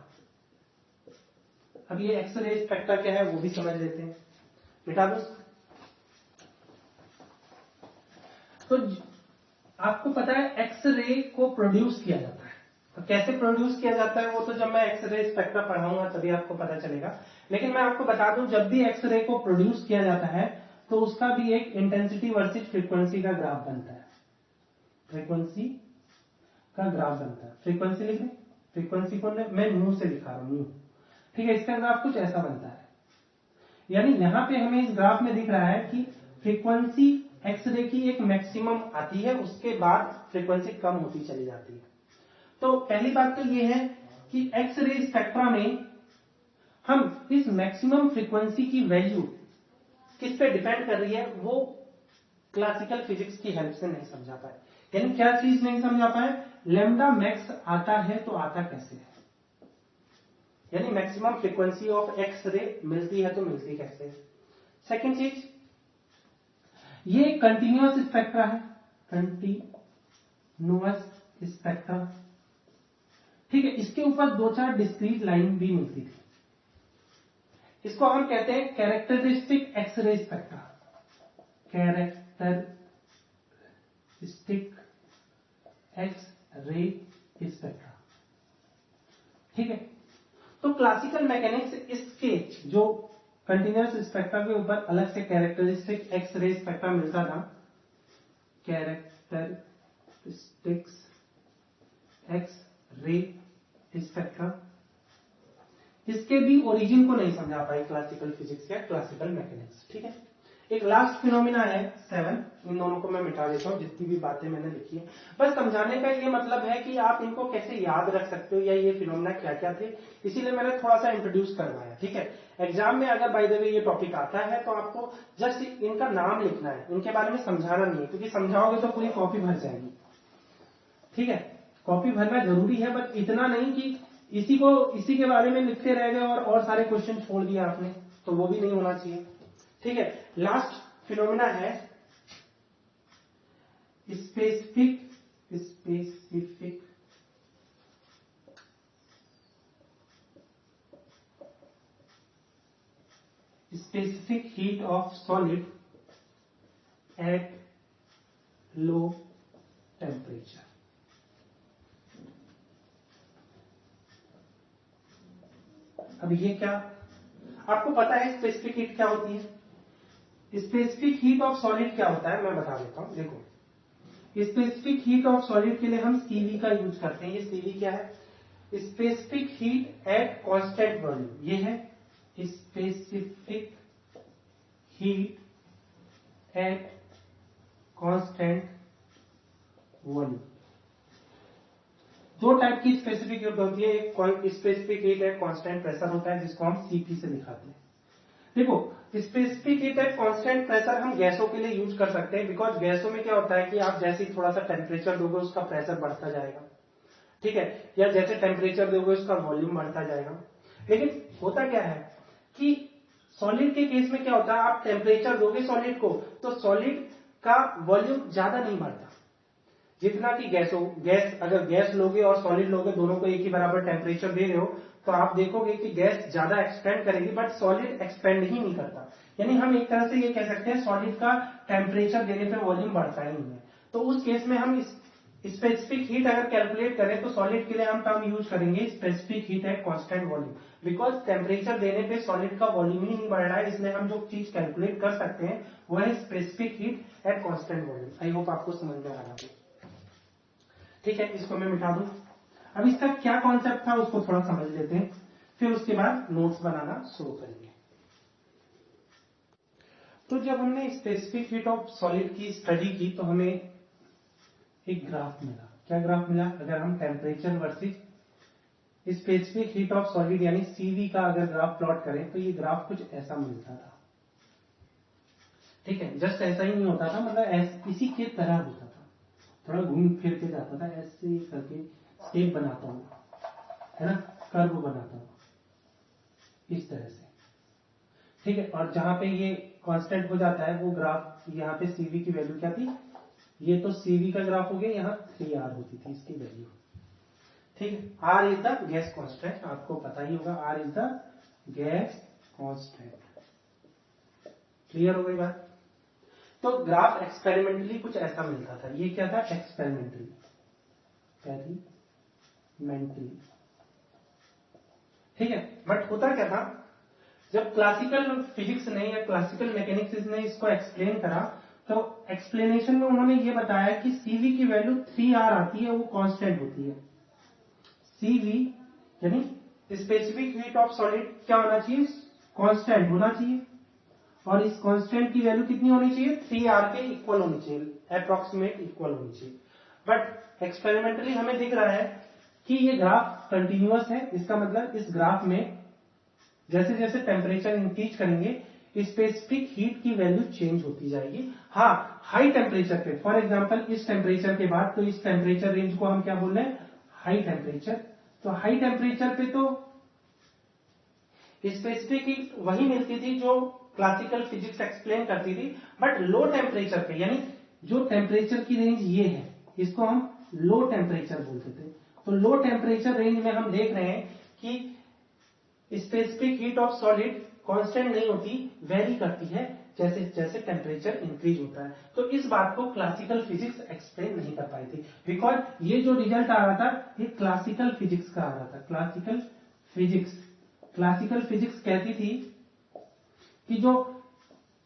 अब ये एक्स रे स्पेक्ट्रा क्या है वो भी समझ लेते हैं, मिटा दो। तो आपको पता है एक्स रे को प्रोड्यूस किया जाता है, तो कैसे प्रोड्यूस किया जाता है वो तो जब मैं एक्स रे स्पेक्ट्रा पढ़ाऊंगा तभी आपको पता चलेगा। लेकिन मैं आपको बता दूं, जब भी एक्स रे को प्रोड्यूस किया जाता है तो उसका भी एक इंटेंसिटी वर्सेस फ्रीक्वेंसी का ग्राफ बनता है, फ्रीक्वेंसी का ग्राफ बनता है। फ्रीक्वेंसी लिख दें, फ्रीक्वेंसी को मैं मुंह से लिखा रहा हूं, ठीक है। इसका ग्राफ कुछ ऐसा बनता है, यानी यहां पे हमें इस ग्राफ में दिख रहा है कि फ्रीक्वेंसी एक्सरे की एक मैक्सिमम आती है, उसके बाद फ्रीक्वेंसी कम होती चली जाती है। तो पहली बात तो ये है कि एक्सरे स्पेक्ट्रा में हम इस मैक्सिमम फ्रीक्वेंसी की वैल्यू किस पे डिपेंड कर रही है वो क्लासिकल फिजिक्स की हेल्प से नहीं समझा पाए। यानी क्या चीज नहीं समझा पाए, लैम्डा मैक्स आता है तो आता कैसे है, यानी maximum frequency of X ray मिलती है तो मिलती कैसे। सेकेंड चीज, ये कंटिन्यूअस स्पेक्ट्रा है, कंटिन्यूअस स्पेक्ट्रा, ठीक है। इसके ऊपर दो चार डिस्क्रीट लाइन भी मिलती थी, इसको हम कहते हैं characteristic X-ray spectra, characteristic X ray spectra, ठीक है। तो क्लासिकल मैकेनिक्स इसके जो कंटिन्यूअस स्पेक्ट्रा के ऊपर अलग से कैरेक्टरिस्टिक एक्स रे स्पेक्ट्रा मिलता था, कैरेक्टरिस्टिक्स एक्स रे स्पेक्ट्रा, इसके भी ओरिजिन को नहीं समझा पाई क्लासिकल फिजिक्स या क्लासिकल मैकेनिक्स, ठीक है। एक लास्ट फिनोमिना है 7, इन दोनों को मैं मिटा देता हूं जितनी भी बातें मैंने लिखी है। बस समझाने का ये मतलब है कि आप इनको कैसे याद रख सकते हो या ये फिनोमिना क्या क्या थे, इसीलिए मैंने थोड़ा सा इंट्रोड्यूस करवाया, ठीक है। एग्जाम में अगर बाय द वे ये टॉपिक आता है तो आपको जस्ट इनका नाम लिखना है, इनके बारे में समझाना नहीं है, क्योंकि समझाओगे तो पूरी कॉपी भर जाएगी, ठीक है। कॉपी भरना जरूरी है, बट इतना नहीं कि इसी के बारे में लिखते रह गए और सारे क्वेश्चन छोड़ दिए आपने, तो वो भी नहीं होना चाहिए, ठीक है। लास्ट फिनोमिना है specific heat of solid at low temperature. अब ये क्या, आपको पता है स्पेसिफिक हीट क्या होती है? स्पेसिफिक हीट ऑफ सॉलिड क्या होता है मैं बता देता हूं। देखो, स्पेसिफिक हीट ऑफ सॉलिड के लिए हम सीवी का यूज करते हैं। ये सीवी क्या है? Specific heat at constant volume. ये है specific heat at constant volume. दो टाइप की स्पेसिफिक हीट होती है, एक specific heat at constant pressure होता है जिसको हम सीपी से दिखाते हैं। देखो, specific heat at constant pressure हम गैसों के लिए यूज कर सकते हैं, बिकॉज गैसों में क्या होता है कि आप जैसे ही थोड़ा सा टेम्परेचर दोगे उसका प्रेशर बढ़ता जाएगा, ठीक है, या जैसे टेम्परेचर दोगे उसका वॉल्यूम बढ़ता जाएगा। लेकिन होता क्या है कि सॉलिड के केस में क्या होता है, आप टेम्परेचर दोगे सॉलिड को तो सॉलिड का वॉल्यूम ज्यादा नहीं बढ़ता जितना कि गैस अगर गैस लोगे और सॉलिड लोगे, दोनों को एक ही बराबर टेम्परेचर दे रहे हो तो आप देखोगे कि गैस ज्यादा एक्सपेंड करेगी बट सॉलिड एक्सपेंड ही नहीं करता। यानी हम एक तरह से ये कह सकते हैं सॉलिड का टेम्परेचर देने पे वॉल्यूम बढ़ता ही नहीं है। तो उस केस में हम स्पेसिफिक हीट अगर कैलकुलेट करें तो सॉलिड के लिए हम टर्म यूज करेंगे specific heat at constant volume, because temperature देने पे सॉलिड का वॉल्यूम ही नहीं बढ़ रहा है, इसलिए हम जो चीज कैलकुलेट कर सकते हैं वो है specific heat at constant volume. I hope आपको समझ में आ रहा है। ठीक है, इसको मैं मिटा दूं। अब इसका क्या कॉन्सेप्ट था उसको थोड़ा समझ लेते हैं, फिर उसके बाद नोट्स बनाना शुरू करेंगे। तो जब हमने स्पेसिफिक हीट ऑफ सॉलिड की स्टडी की तो हमें एक ग्राफ मिला। क्या ग्राफ मिला? अगर हम temperature versus specific heat of solid यानी सीवी का अगर ग्राफ प्लॉट करें तो ये ग्राफ कुछ ऐसा मिलता था। ठीक है, जस्ट ऐसा ही नहीं होता था, मतलब इसी के तरह होता था, थोड़ा घूम फिर के जाता था, ऐसे करके शेप बनाता हूं, है ना, कर्व बनाता हूं इस तरह से। ठीक है, और जहां पे ये कांस्टेंट हो जाता है वो ग्राफ, यहाँ पे सीवी की वैल्यू क्या थी, ये तो सीवी का ग्राफ हो गया, यहाँ 3R होती थी इसकी वैल्यू। ठीक है, R is the gas constant, आपको पता ही होगा R is the gas constant. Clear हो गई बात? तो ग्राफ एक्सपेरिमेंटली कुछ ऐसा मिलता था। ये क्या था? एक्सपेरिमेंटली, ठीक है। बट होता क्या था, जब क्लासिकल फिजिक्स ने या क्लासिकल मैकेनिक्स ने इसको एक्सप्लेन करा तो एक्सप्लेनेशन में उन्होंने ये बताया कि सीवी की वैल्यू 3R आती है, वो कांस्टेंट होती है। सीवी यानी स्पेसिफिक हीट ऑफ सॉलिड क्या होना चाहिए? कांस्टेंट होना चाहिए, और इस कांस्टेंट की वैल्यू कितनी होनी चाहिए? 3R के इक्वल होनी चाहिए, अप्रोक्सीमेट इक्वल होनी चाहिए। बट एक्सपेरिमेंटली हमें दिख रहा है कि ये ग्राफ कंटिन्यूअस है। इसका मतलब इस ग्राफ में जैसे जैसे टेम्परेचर इंक्रीज करेंगे स्पेसिफिक हीट की वैल्यू चेंज होती जाएगी। हाँ, हाई टेम्परेचर पे, फॉर एग्जांपल इस टेम्परेचर के बाद, तो इस टेम्परेचर रेंज को हम क्या बोल रहे हैं? High temperature. तो हाई टेम्परेचर पे तो स्पेसिफिक हीट वही मिलती थी जो क्लासिकल फिजिक्स एक्सप्लेन करती थी, बट लो टेम्परेचर पे, यानी जो टेम्परेचर की रेंज ये है, इसको हम लो टेम्परेचर बोलते थे। तो लो टेम्परेचर रेंज में हम देख रहे हैं कि specific heat of solid constant नहीं होती, वेरी करती है जैसे जैसे टेम्परेचर इंक्रीज होता है। तो इस बात को क्लासिकल फिजिक्स एक्सप्लेन नहीं कर पाई थी, बिकॉज ये जो रिजल्ट आ रहा था ये क्लासिकल फिजिक्स का आ रहा था। क्लासिकल फिजिक्स कहती थी कि जो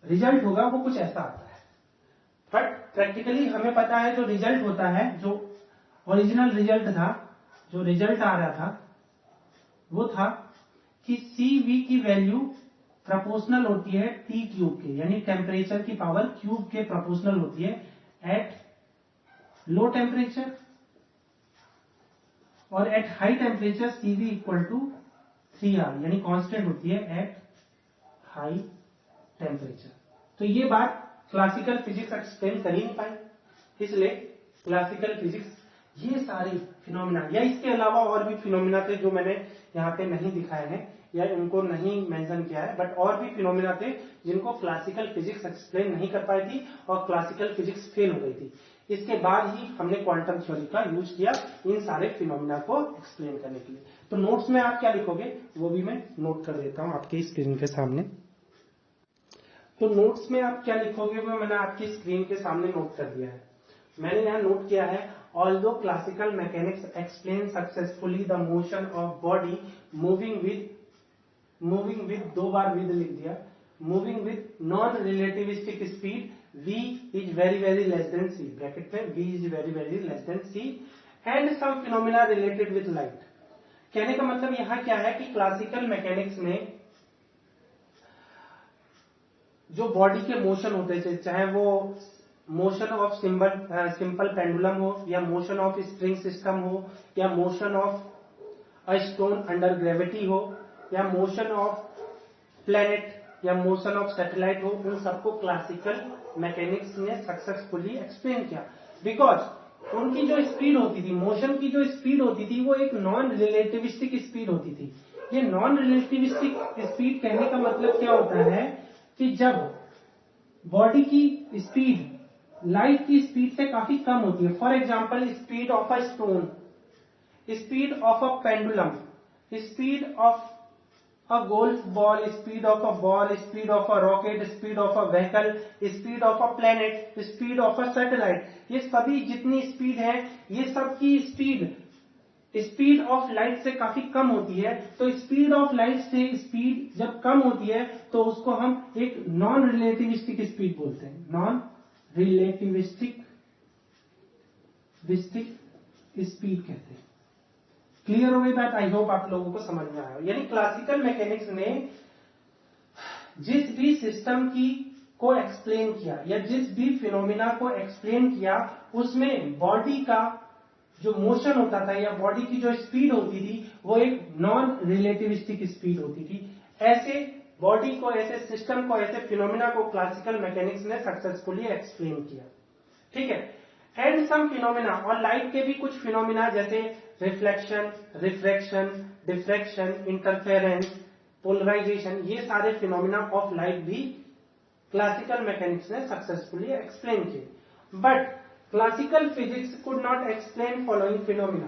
रिजल्ट होगा वो कुछ ऐसा आता है, बट प्रैक्टिकली हमें पता है जो रिजल्ट होता है, जो ओरिजिनल रिजल्ट था, जो रिजल्ट आ रहा था वो था कि CV की वैल्यू प्रोपोर्शनल होती है T क्यूब के, यानी टेम्परेचर की पावर क्यूब के प्रोपोर्शनल होती है एट लो टेम्परेचर, और at high temperature CV equal to 3R, यानी कांस्टेंट होती है एट हाई टेम्परेचर। तो ये बात क्लासिकल फिजिक्स एक्सप्लेन कर ही नहीं पाई, इसलिए क्लासिकल फिजिक्स ये सारे फिनोमिना या इसके अलावा और भी फिनोमिना थे जो मैंने यहाँ पे नहीं दिखाए हैं या उनको नहीं मेंशन किया है, बट और भी फिनोमिना थे जिनको क्लासिकल फिजिक्स एक्सप्लेन नहीं कर पाई थी और क्लासिकल फिजिक्स फेल हो गई थी। इसके बाद ही हमने क्वांटम थ्योरी का यूज किया इन सारे फिनोमिना को एक्सप्लेन करने के लिए। तो नोट्स में आप क्या लिखोगे वो भी मैं नोट कर देता हूं आपकी स्क्रीन के सामने। तो नोट्स में आप क्या लिखोगे वो मैंने आपकी स्क्रीन के सामने नोट कर दिया है। मैंने यहाँ नोट किया है, although classical mechanics explain successfully the motion of body moving with 2 bar with लिख दिया, moving with non relativistic speed V is very less than C, bracket में V is very less than C and some phenomena related with light। कहने का मतलब यहां क्या है कि क्लासिकल मैकेनिक्स में जो बॉडी के मोशन होते हैं, चाहे वो मोशन ऑफ सिंपल पेंडुलम हो, या मोशन ऑफ स्प्रिंग सिस्टम हो, या motion of a stone under gravity हो, या मोशन ऑफ प्लेनेट, या मोशन ऑफ सैटेलाइट हो, उन सबको क्लासिकल मैकेनिक्स ने सक्सेसफुली एक्सप्लेन किया। बिकॉज उनकी जो स्पीड होती थी, मोशन की जो स्पीड होती थी, वो एक नॉन रिलेटिविस्टिक स्पीड होती थी। ये नॉन रिलेटिविस्टिक स्पीड कहने का मतलब क्या होता है कि जब बॉडी की स्पीड लाइट की स्पीड से काफी कम होती है, for example speed of a stone, speed of a pendulum, speed of a golf ball, speed of a ball, speed of a rocket, speed of a vehicle, speed of a planet, speed of a satellite, ये सभी जितनी स्पीड है, ये सब की स्पीड ऑफ लाइट से काफी कम होती है। तो स्पीड ऑफ लाइट से स्पीड जब कम होती है तो उसको हम एक नॉन रिलेटिविस्टिक स्पीड बोलते हैं, नॉन रिलेटिविस्टिक स्पीड कहते हैं। क्लियर हो गई बात? आई होप आप लोगों को समझ में आया। यानी क्लासिकल मैकेनिक्स ने जिस भी सिस्टम की को एक्सप्लेन किया या जिस भी फिनोमिना को एक्सप्लेन किया, उसमें बॉडी का जो मोशन होता था या बॉडी की जो स्पीड होती थी, वो एक नॉन रिलेटिविस्टिक स्पीड होती थी। ऐसे बॉडी को, ऐसे सिस्टम को, ऐसे फिनोमिना को क्लासिकल मैकेनिक्स ने सक्सेसफुली एक्सप्लेन किया। ठीक है। एंड सम फिनोमिना, और लाइट के भी कुछ फिनोमिना जैसे reflection, refraction, diffraction, interference, polarisation, ये सारे फिनोमिना ऑफ लाइट भी क्लासिकल मैकेनिक्स ने सक्सेसफुली एक्सप्लेन किए। But classical physics could not explain following phenomena.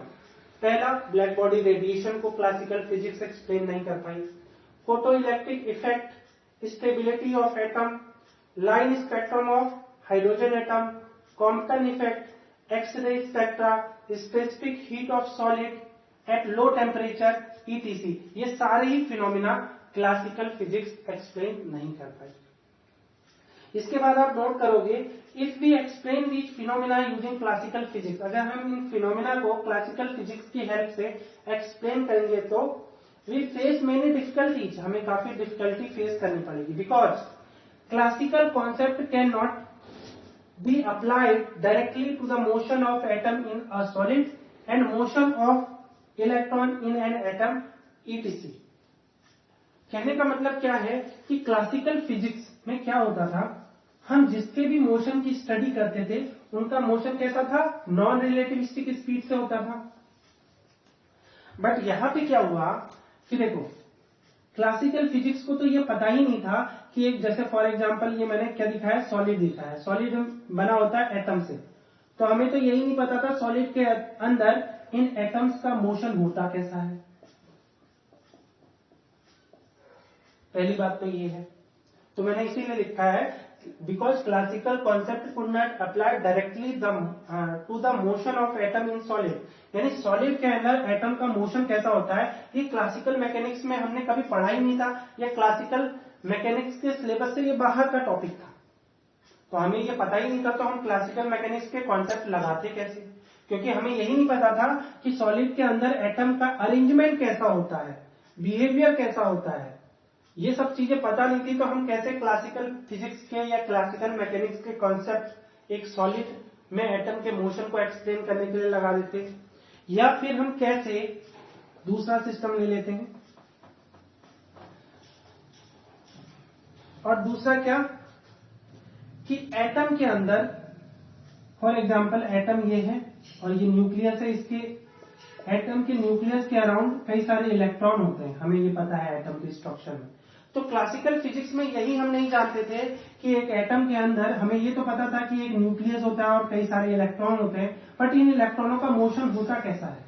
पहला, ब्लैक बॉडी रेडिएशन को क्लासिकल फिजिक्स एक्सप्लेन नहीं कर पाई। Photo electric effect, stability of atom, line spectrum of hydrogen atom, Compton effect, X-ray spectra, specific heat of solid at low temperature, etc, ये सारे ही फिनोमिना क्लासिकल फिजिक्स एक्सप्लेन नहीं कर पाई। इसके बाद आप नोट करोगे, if we explain these phenomena using classical physics, अगर हम इन फिनोमिना को क्लासिकल फिजिक्स की हेल्प से एक्सप्लेन करेंगे तो वी फेस मेनी डिफिकल्टीज, हमें काफी डिफिकल्टी फेस करनी पड़ेगी। Because classical concept can not be applied directly to the motion of atom in a solid and motion of electron in an atom etc। कहने का मतलब क्या है कि क्लासिकल फिजिक्स में क्या होता था, हम जिसके भी मोशन की स्टडी करते थे उनका मोशन कैसा था, नॉन रिलेटिविस्टिक स्पीड से होता था। बट यहां पे क्या हुआ कि देखो, क्लासिकल फिजिक्स को तो ये पता ही नहीं था कि एक, जैसे फॉर एग्जांपल ये मैंने क्या दिखाया, सॉलिड दिखाया, सॉलिड बना होता है एटम से, तो हमें तो यही नहीं पता था सॉलिड के अंदर इन एटम्स का मोशन होता कैसा है। पहली बात तो ये है, तो मैंने इसीलिए लिखा है because classical concept could not apply directly to the motion of atom in solid, यानी सॉलिड के अंदर एटम का मोशन कैसा होता है, ये क्लासिकल मैकेनिक्स में हमने कभी पढ़ा ही नहीं था, या क्लासिकल मैकेनिक्स के सिलेबस से ये बाहर का टॉपिक था, तो हमें ये पता ही नहीं था, तो हम क्लासिकल मैकेनिक्स के कॉन्सेप्ट लगाते कैसे, क्योंकि हमें यही नहीं पता था कि सॉलिड के अंदर एटम का अरेंजमेंट कैसा होता है, बिहेवियर कैसा होता है, ये सब चीजें पता नहीं थी, तो हम कैसे क्लासिकल फिजिक्स के या क्लासिकल मैकेनिक्स के कॉन्सेप्ट एक सॉलिड में एटम के मोशन को एक्सप्लेन करने के लिए लगा देते, या फिर हम कैसे दूसरा सिस्टम ले लेते हैं। और दूसरा क्या कि एटम के अंदर, फॉर एग्जांपल एटम ये है और ये न्यूक्लियस है, इसके एटम के न्यूक्लियस के अराउंड कई सारे इलेक्ट्रॉन होते हैं, हमें ये पता है एटम के स्ट्रक्चर में। तो क्लासिकल फिजिक्स में यही हम नहीं जानते थे कि एक एटम के अंदर, हमें ये तो पता था कि एक न्यूक्लियस होता है और कई सारे इलेक्ट्रॉन होते हैं, बट इन इलेक्ट्रॉनों का मोशन होता कैसा है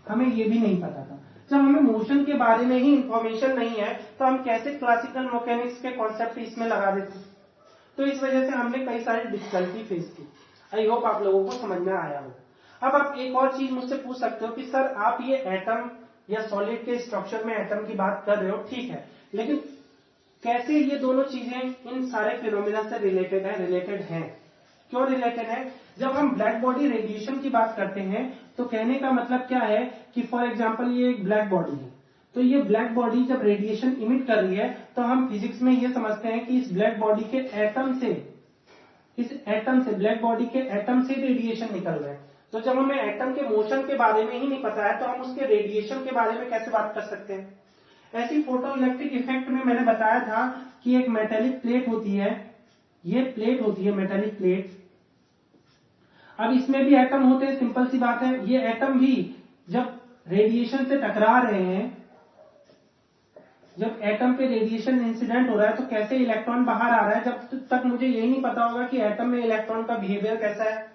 हमें ये भी नहीं पता था। जब हमें मोशन के बारे में ही इंफॉर्मेशन नहीं है तो हम कैसे क्लासिकल मैकेनिक्स के कॉन्सेप्ट इसमें लगा देते, तो इस वजह से हमने कई सारी डिफिकल्टी फेस की। आई होप आप लोगों को समझ में आया हो। अब आप एक और चीज मुझसे पूछ सकते हो कि सर आप ये एटम या सॉलिड के स्ट्रक्चर में एटम की बात कर रहे हो, ठीक है, लेकिन कैसे ये दोनों चीजें इन सारे फिनोमिना से रिलेटेड हैं। क्यों रिलेटेड है? जब हम ब्लैक बॉडी रेडिएशन की बात करते हैं तो कहने का मतलब क्या है कि फॉर एग्जांपल ये एक ब्लैक बॉडी है, तो ये ब्लैक बॉडी जब रेडिएशन इमिट कर रही है तो हम फिजिक्स में ये समझते हैं कि इस ब्लैक बॉडी के एटम से ब्लैक बॉडी के एटम से रेडिएशन निकल रहा है। तो जब हमें एटम के मोशन के बारे में ही नहीं पता है तो हम उसके रेडिएशन के बारे में कैसे बात कर सकते हैं? ऐसी फोटो इलेक्ट्रिक इफेक्ट में मैंने बताया था कि एक मेटेलिक प्लेट होती है, ये प्लेट होती है मेटेलिक प्लेट। अब इसमें भी एटम होते हैं, सिंपल सी बात है। ये एटम भी जब रेडिएशन से टकरा रहे हैं, जब एटम पे रेडिएशन इंसिडेंट हो रहा है तो कैसे इलेक्ट्रॉन बाहर आ रहा है, जब तक मुझे यही नहीं पता होगा कि एटम में इलेक्ट्रॉन का बिहेवियर कैसा है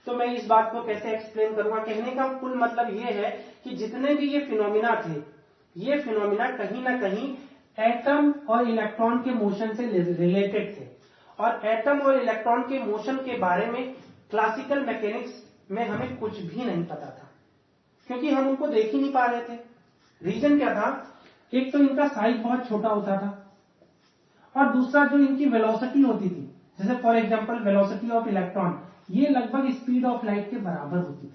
तो मैं इस बात को कैसे एक्सप्लेन करूंगा। कहने का कुल मतलब ये है कि जितने भी ये फिनोमिना थे, ये फिनोमिना कहीं ना कहीं एटम और इलेक्ट्रॉन के मोशन से रिलेटेड थे। और एटम और इलेक्ट्रॉन के मोशन के बारे में क्लासिकल मैकेनिक्स में हमें कुछ भी नहीं पता था, क्योंकि हम उनको देख ही नहीं पा रहे थे। रीजन क्या था? एक तो इनका साइज बहुत छोटा होता था, और दूसरा जो इनकी वेलोसिटी होती थी, जैसे for example velocity of electron, ये लगभग स्पीड ऑफ लाइट के बराबर होती थी।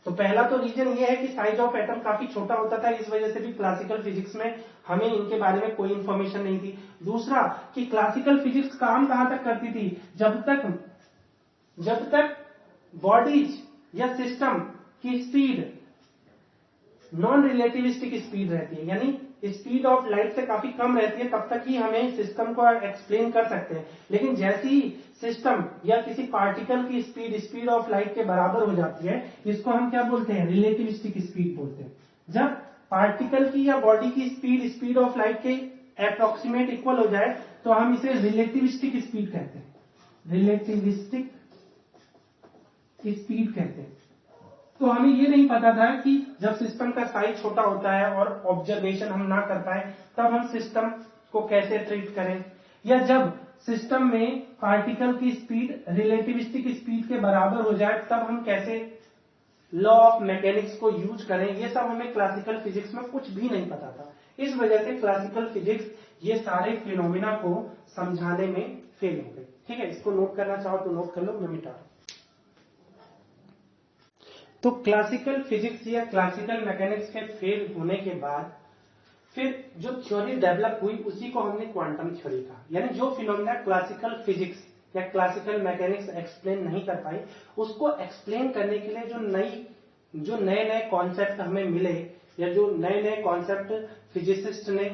तो पहला तो रीजन ये है कि साइज ऑफ एटम काफी छोटा होता था, इस वजह से भी क्लासिकल फिजिक्स में हमें इनके बारे में कोई इंफॉर्मेशन नहीं थी। दूसरा कि क्लासिकल फिजिक्स काम कहां तक करती थी? जब तक बॉडीज या सिस्टम की स्पीड नॉन रिलेटिविस्टिक स्पीड रहती है, यानी स्पीड ऑफ लाइट से काफी कम रहती है, तब तक ही हमें सिस्टम को एक्सप्लेन कर सकते हैं। लेकिन जैसे ही सिस्टम या किसी पार्टिकल की स्पीड ऑफ लाइट के बराबर हो जाती है, इसको हम क्या बोलते हैं? रिलेटिविस्टिक स्पीड बोलते हैं। जब पार्टिकल की या बॉडी की स्पीड ऑफ लाइट के अप्रोक्सीमेट इक्वल हो जाए तो हम इसे रिलेटिविस्टिक स्पीड कहते हैं, रिलेटिविस्टिक स्पीड कहते हैं। तो हमें ये नहीं पता था कि जब सिस्टम का साइज छोटा होता है और ऑब्जर्वेशन हम ना कर पाए तब हम सिस्टम को कैसे ट्रीट करें, या जब सिस्टम में पार्टिकल की स्पीड रिलेटिविस्टिक स्पीड के बराबर हो जाए तब हम कैसे लॉ ऑफ मैकेनिक्स को यूज करें। ये सब हमें क्लासिकल फिजिक्स में कुछ भी नहीं पता था। इस वजह से क्लासिकल फिजिक्स ये सारे फिनोमिना को समझाने में फेल हो गई। ठीक है, इसको नोट करना चाहो तो नोट कर लो, मैं मिटा। तो क्लासिकल फिजिक्स या क्लासिकल मैकेनिक्स के फेल होने के बाद फिर जो थ्योरी डेवलप हुई उसी को हमने क्वांटम थ्योरी कहा। यानी जो फिनोमिना क्लासिकल फिजिक्स या क्लासिकल मैकेनिक्स एक्सप्लेन नहीं कर पाई, उसको एक्सप्लेन करने के लिए जो नए नए कॉन्सेप्ट हमें मिले या जो नए नए कॉन्सेप्ट फिजिसिस्ट ने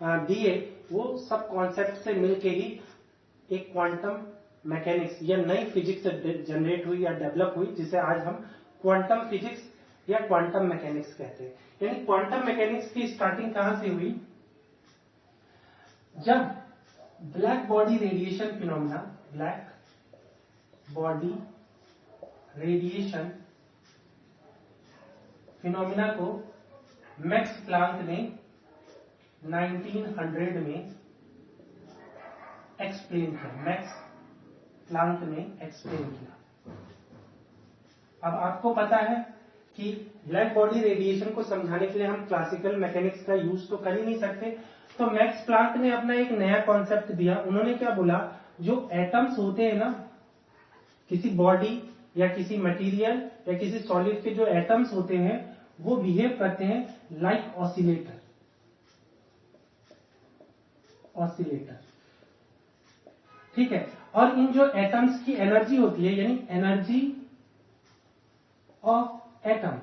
दिए, वो सब कॉन्सेप्ट से मिलके ही एक क्वांटम मैकेनिक्स या नई फिजिक्स जनरेट हुई या डेवलप हुई, जिसे आज हम क्वांटम फिजिक्स या क्वांटम मैकेनिक्स कहते हैं। यानी क्वांटम मैकेनिक्स की स्टार्टिंग कहां से हुई? जब black body radiation phenomena, black body radiation phenomena को मैक्स प्लांक ने 1900 में एक्सप्लेन किया। मैक्स प्लांक ने एक्सप्लेन किया। अब आपको पता है कि ब्लैक बॉडी रेडिएशन को समझाने के लिए हम क्लासिकल मैकेनिक्स का यूज तो कर ही नहीं सकते, तो मैक्स प्लांक ने अपना एक नया कॉन्सेप्ट दिया। उन्होंने क्या बोला? जो एटम्स होते हैं ना, किसी बॉडी या किसी मटेरियल या किसी सॉलिड के जो एटम्स होते हैं वो बिहेव करते हैं लाइक ऑसिलेटर। ठीक है, और इन जो एटम्स की एनर्जी होती है, यानी एनर्जी ऑफ एटम,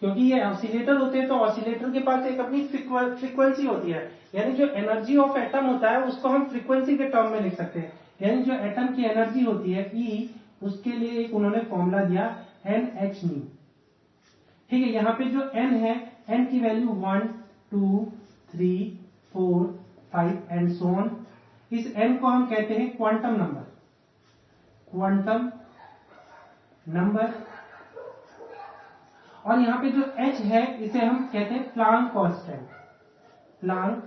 क्योंकि ये ऑसिलेटर होते हैं तो ऑसिलेटर के पास एक अपनी फ्रीक्वेंसी होती है, यानी जो एनर्जी ऑफ एटम होता है उसको हम फ्रीक्वेंसी के टर्म में लिख सकते हैं। यानी जो एटम की एनर्जी होती है E, उसके लिए एक उन्होंने फॉर्मूला दिया Nhν। ठीक है, यहां पे जो n है, n की वैल्यू 1 2 3 4 5 एंड सो ऑन। इस n को हम कहते हैं क्वांटम नंबर, क्वांटम नंबर। और यहां पे जो h है इसे हम कहते हैं प्लांक कांस्टेंट, प्लांक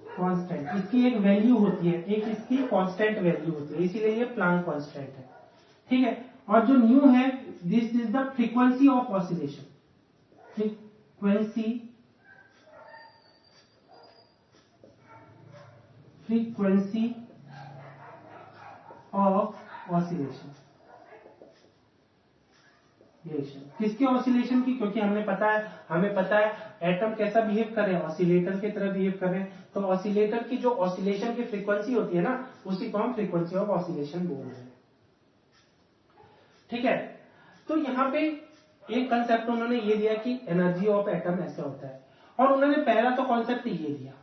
कांस्टेंट। इसकी एक वैल्यू होती है, एक इसकी कांस्टेंट वैल्यू होती है, इसीलिए ये प्लांक कांस्टेंट है। ठीक है, और जो न्यू है, this is the frequency of oscillation, frequency frequency of oscillation. किसके ऑसिलेशन की? क्योंकि हमें पता है एटम कैसा बिहेव कर रहे हैं, ऑसिलेटर की तरह बिहेव कर रहे हैं। तो ऑसिलेटर की जो ऑसिलेशन की फ्रीक्वेंसी होती है ना, उसी को हम फ्रीक्वेंसी ऑफ ऑसिलेशन बोल रहे हैं। ठीक है, तो यहां पे एक कंसेप्ट उन्होंने ये दिया कि एनर्जी ऑफ एटम ऐसा होता है, और उन्होंने पहला तो कॉन्सेप्ट ये दिया,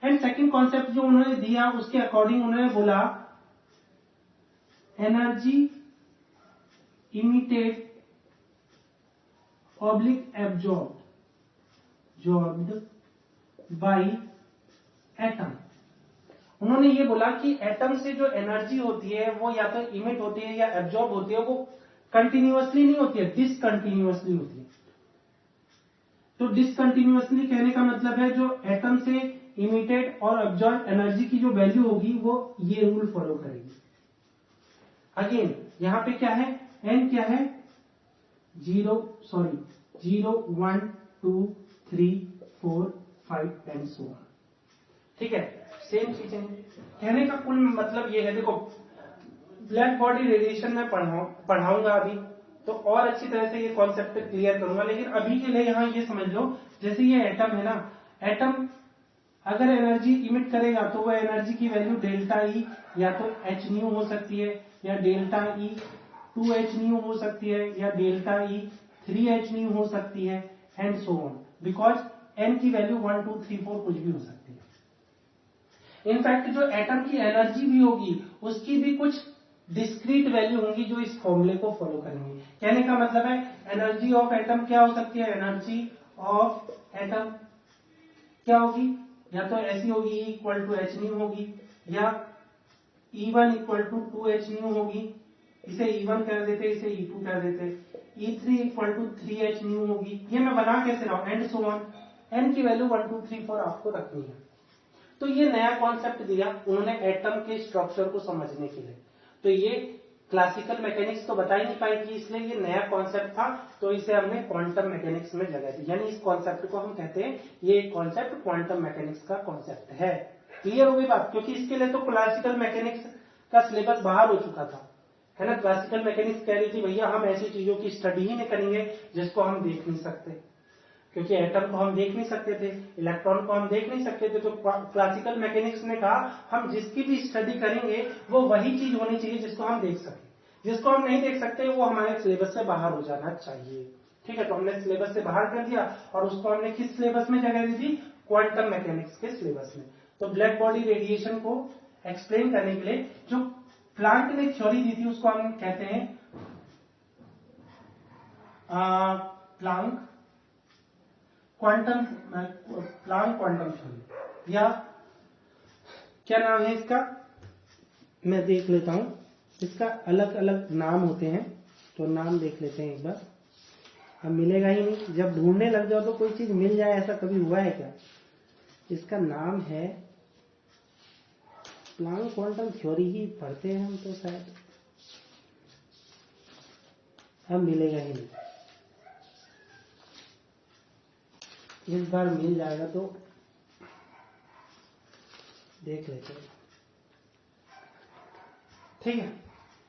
एंड सेकंड कॉन्सेप्ट जो उन्होंने दिया उसके अकॉर्डिंग उन्होंने बोला energy emitted oblique absorbed by atom. उन्होंने ये बोला कि एटम से जो एनर्जी होती है वो या तो इमिट होती है या एब्जॉर्ब होती है, वो कंटिन्यूअसली नहीं होती है, डिसकंटिन्यूअसली होती है। तो डिसकंटिन्यूअसली कहने का मतलब है जो एटम से इमिटेड और एब्जॉर्ब एनर्जी की जो वैल्यू होगी वो ये रूल फॉलो करेगी। अगेन यहां पे क्या है, एन क्या है, 0 1 2 3 4 5 एंड सो ऑन। ठीक है, सेम चीजें कहने का कुल मतलब ये है। देखो, ब्लैक बॉडी रेडिएशन में पढ़ाऊंगा अभी, तो और अच्छी तरह से ये कॉन्सेप्ट क्लियर करूंगा, लेकिन अभी के लिए यहां ये समझ लो, जैसे ये एटम है ना, एटम अगर एनर्जी इमिट करेगा तो वो एनर्जी की वैल्यू डेल्टा ई या तो एच न्यू हो सकती है, या डेल्टा ई 2h न्यू हो सकती है, या डेल्टा ई 3h न्यू हो सकती है, and so on, because n की वैल्यू 1 2 3 4 कुछ भी हो सकती है। इनफैक्ट जो एटम की एनर्जी भी होगी उसकी भी कुछ डिस्क्रीट वैल्यू होंगी जो इस फॉर्मूले को फॉलो करेंगे। कहने का मतलब है एनर्जी ऑफ एटम क्या हो सकती है, एनर्जी ऑफ एटम क्या होगी, या तो ऐसी होगी E equal to h nu होगी, या E1 equal to 2h new होगी, इसे E1 कर देते, इसे E2 कर देते, E3 equal to 3h new होगी। ये मैं बना कैसे रहा हूं, एंड सो ऑन, n की वैल्यू 1 2 3 4 आपको रखनी है। तो ये नया कॉन्सेप्ट दिया उन्होंने एटम के स्ट्रक्चर को समझने के लिए। तो ये क्लासिकल मैकेनिक्स तो बता ही नहीं पाएगी, इसलिए ये नया कॉन्सेप्ट था, तो इसे हमने क्वांटम मैकेनिक्स में जगह दी। यानी इस कॉन्सेप्ट को हम कहते हैं, ये कॉन्सेप्ट क्वांटम मैकेनिक्स का कॉन्सेप्ट है। क्लियर हो गई बात? क्योंकि इसके लिए तो क्लासिकल मैकेनिक्स का सिलेबस बाहर हो चुका था, है ना। क्लासिकल मैकेनिक्स कह रही थी भैया हम ऐसी चीजों की स्टडी ही नहीं करेंगे जिसको हम देख नहीं सकते, क्योंकि एटम को हम देख नहीं सकते थे, इलेक्ट्रॉन को हम देख नहीं सकते थे। तो क्लासिकल मैकेनिक्स ने कहा हम जिसकी भी स्टडी करेंगे वो वही चीज होनी चाहिए जिसको हम देख सकें, जिसको हम नहीं देख सकते वो हमारे सिलेबस से बाहर हो जाना चाहिए। ठीक है, तो हमने सिलेबस से बाहर कर दिया, और उसको हमने किस सिलेबस में जगह दी थी, क्वांटम मैकेनिक्स के सिलेबस में। तो ब्लैक बॉडी रेडिएशन को एक्सप्लेन करने के लिए जो प्लांक ने थ्योरी दी थी उसको हम कहते हैं प्लांक क्वांटम थ्योरी, या क्या नाम है इसका, मैं देख लेता हूं, इसका अलग अलग नाम होते हैं, तो नाम देख लेते हैं एक बार। अब मिलेगा ही नहीं, जब ढूंढने लग जाओ तो कोई चीज मिल जाए, ऐसा कभी हुआ है क्या? इसका नाम है प्लांक क्वांटम थ्योरी ही पढ़ते हैं हम तो शायद, अब मिलेगा ही नहीं, इस बार मिल जाएगा तो देख लेते हैं। ठीक है,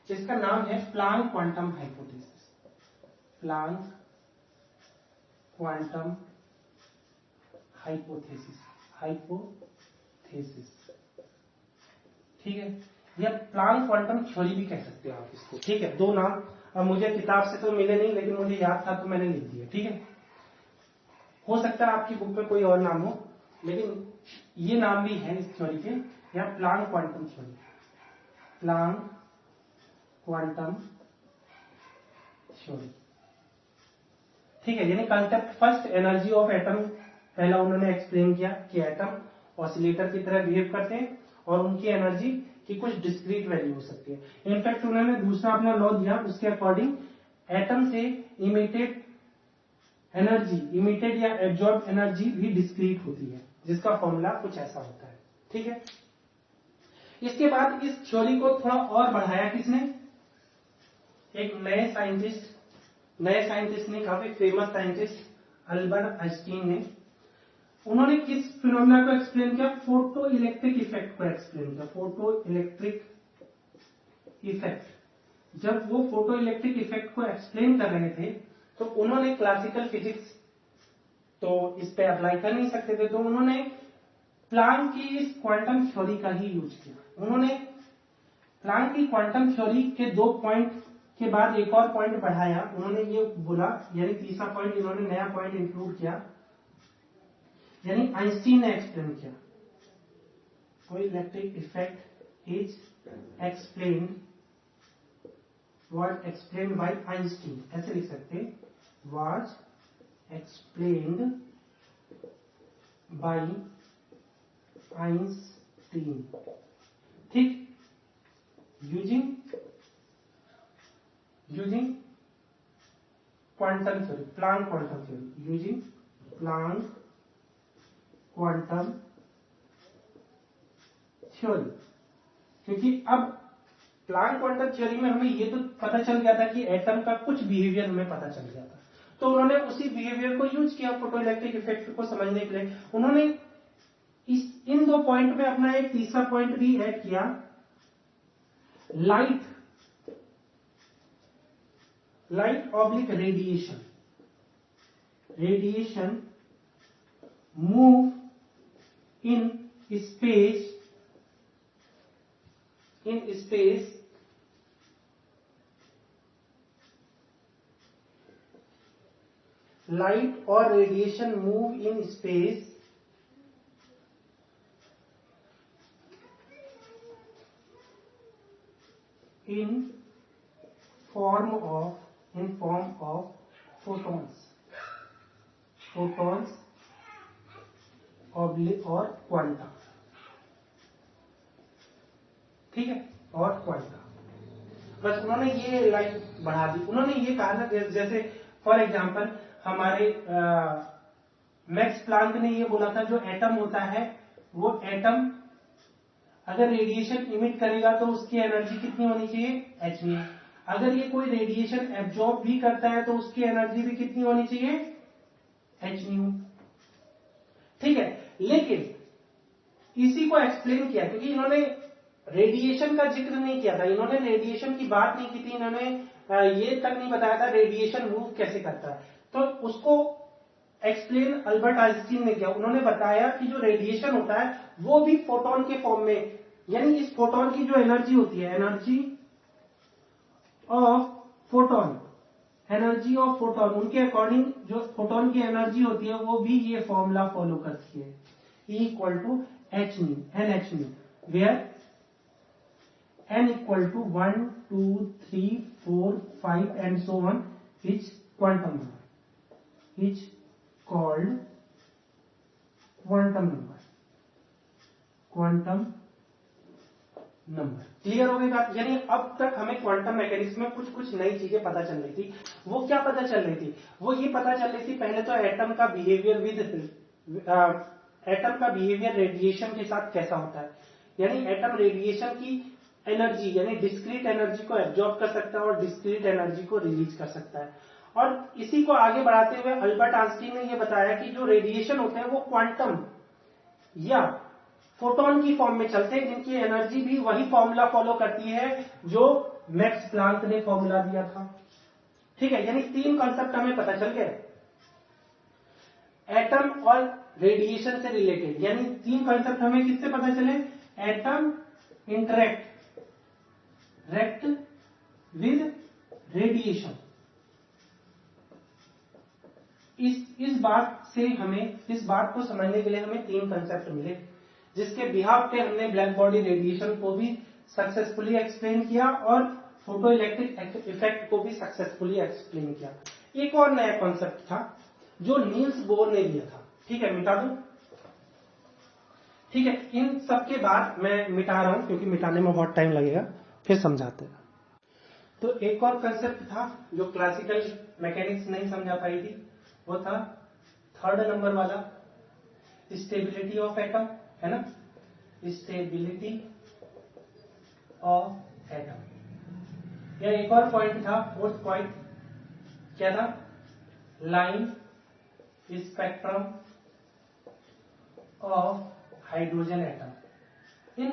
इसका नाम है Planck quantum hypothesis, Planck quantum hypothesis. ठीक है, या प्लांक क्वांटम थ्योरी भी कह सकते हो आप इसको। ठीक है, दो नाम अब मुझे किताब से तो मिले नहीं, लेकिन मुझे याद था तो मैंने लिख दिया। ठीक है, हो सकता है आपकी बुक में कोई और नाम हो, लेकिन ये नाम भी है इस थ्योरी के, या Planck quantum theory, Planck quantum theory. ठीक है, यानी concept first energy of atom पहला उन्होंने एक्सप्लेन किया कि एटम ऑसिलेटर की तरह बिहेव करते हैं और उनकी एनर्जी की कुछ डिस्क्रीट वैल्यू हो सकती है। इनफैक्ट उन्होंने दूसरा अपना लॉ दिया, उसके अकॉर्डिंग एटम से इमिटेड या एब्जॉर्ब एनर्जी भी डिस्क्रीट होती है, जिसका फॉर्मूला कुछ ऐसा होता है। ठीक है, इसके बाद इस थ्योरी को थोड़ा और बढ़ाया किसने, एक नए साइंटिस्ट ने, काफी फेमस साइंटिस्ट अल्बर्ट आइंस्टीन ने। उन्होंने किस फिनोमेना को एक्सप्लेन किया? फोटो इलेक्ट्रिक इफेक्ट को एक्सप्लेन किया। Photo electric effect. जब वो फोटो इलेक्ट्रिक इफेक्ट को एक्सप्लेन कर रहे थे तो उन्होंने क्लासिकल फिजिक्स तो इस पे अप्लाई कर नहीं सकते थे, तो उन्होंने प्लांक की इस क्वांटम थ्योरी का ही यूज किया। उन्होंने प्लांक की क्वांटम थ्योरी के 2 पॉइंट के बाद एक और पॉइंट बढ़ाया। उन्होंने ये बोला, यानी तीसरा पॉइंट इन्होंने नया पॉइंट इंक्लूड किया, यानी आइंस्टीन ने एक्सप्लेन किया कोई electric effect is explained was explained by Einstein, ऐसे लिख सकते, was explained by Einstein, ठीक, using quantum theory, Planck quantum theory, using Planck quantum theory। क्योंकि अब प्लांक क्वांटम थ्योरी में हमें ये तो पता चल गया था कि एटम का कुछ बिहेवियर हमें पता चल गया था, तो उन्होंने उसी बिहेवियर को यूज किया फोटो इलेक्ट्रिक इफेक्ट को समझने के लिए। उन्होंने इन 2 पॉइंट में अपना एक तीसरा पॉइंट भी ऐड किया, light oblique radiation move in space light or radiation move in space in form of photons और क्वांटा, ठीक है, और क्वांटा। बस उन्होंने ये लाइन बढ़ा दी। उन्होंने ये कहा ना, जैसे फॉर एग्जांपल हमारे मैक्स प्लांक ने ये बोला था, जो एटम होता है वो एटम अगर रेडिएशन इमिट करेगा तो उसकी एनर्जी कितनी होनी चाहिए? h। अगर ये कोई रेडिएशन एब्जॉर्ब भी करता है तो उसकी एनर्जी भी कितनी होनी चाहिए? h। ठीक है, लेकिन इसी को एक्सप्लेन किया, क्योंकि इन्होंने रेडिएशन का जिक्र नहीं किया था, इन्होंने रेडिएशन की बात नहीं की थी, इन्होंने ये तक नहीं बताया था रेडिएशन मूव कैसे करता है, तो उसको एक्सप्लेन अल्बर्ट आइंस्टीन ने किया। उन्होंने बताया कि जो रेडिएशन होता है वो भी फोटोन के फॉर्म में, यानी इस फोटोन की जो एनर्जी होती है, एनर्जी ऑफ फोटोन, उनके अकॉर्डिंग जो फोटोन की एनर्जी होती है वो भी ये फॉर्मूला फॉलो करती है, E equal to Nhν, where n equal to 1 2 3 4 5 and so on is quantum number, is called quantum number. Clear हो गई बात? यानी अब तक हमें क्वांटम मैकेनिक्स में कुछ नई चीजें पता चल रही थी। वो क्या पता चल रही थी? वो ये पता चल रही थी, पहले तो एटम का बिहेवियर रेडिएशन के साथ कैसा होता है, यानी एटम रेडिएशन की एनर्जी यानी डिस्क्रीट एनर्जी को एब्जॉर्ब कर सकता है और डिस्क्रीट एनर्जी को रिलीज कर सकता है। और इसी को आगे बढ़ाते हुए अल्बर्ट आइंस्टीन ने यह बताया कि जो रेडिएशन होते हैं वो क्वांटम या फोटोन की फॉर्म में चलते हैं, जिनकी एनर्जी भी वही फॉर्मूला फॉलो करती है जो मैक्स प्लांक ने फॉर्मूला दिया था। ठीक है, यानी 3 कॉन्सेप्ट हमें पता चल गए एटम और रेडिएशन से रिलेटेड। यानी 3 कॉन्सेप्ट हमें किससे पता चले? Atom interact with radiation. इस बात को समझने के लिए हमें 3 कॉन्सेप्ट मिले, जिसके बिहाफ पे हमने ब्लैक बॉडी रेडिएशन को भी सक्सेसफुली एक्सप्लेन किया और फोटो इलेक्ट्रिक इफेक्ट को भी सक्सेसफुली एक्सप्लेन किया। एक और नया कॉन्सेप्ट था जो नील्स बोर ने दिया था। ठीक है, मिटा दूं? ठीक है, इन सब के बाद मैं मिटा रहा हूं क्योंकि मिटाने में बहुत टाइम लगेगा, फिर समझाते हैं। तो एक और कंसेप्ट था जो क्लासिकल मैकेनिक्स नहीं समझा पाई थी, वो था 3rd नंबर वाला, स्टेबिलिटी ऑफ एटम, है ना, स्टेबिलिटी ऑफ एटम। या एक और पॉइंट था, 4th पॉइंट क्या था? Line spectrum of hydrogen atom. इन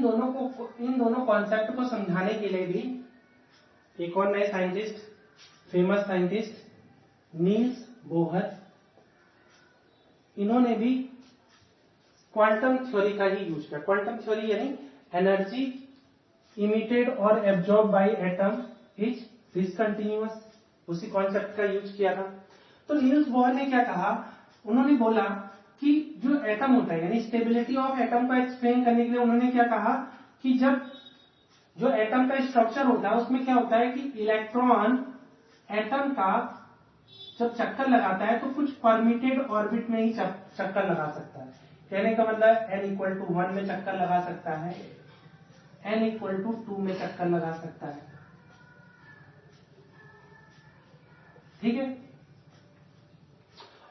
दोनों कॉन्सेप्ट को समझाने के लिए भी एक और नए scientist, famous scientist Niels Bohr, इन्होंने भी क्वांटम थ्योरी का ही यूज किया। क्वांटम थ्योरी यानी एनर्जी इमिटेड और absorb by atom is discontinuous, उसी कॉन्सेप्ट का यूज किया था। तो नील्स बोहर ने क्या कहा, उन्होंने बोला कि जो एटम होता है यानी स्टेबिलिटी ऑफ एटम को एक्सप्लेन करने के लिए उन्होंने क्या कहा कि जब जो एटम का स्ट्रक्चर होता है उसमें क्या होता है कि इलेक्ट्रॉन एटम का जब चक्कर लगाता है तो कुछ परमिटेड ऑर्बिट में ही चक्कर लगा सकता है। कहने का मतलब n = 1 में चक्कर लगा सकता है, n = 2 में चक्कर लगा सकता है, ठीक है।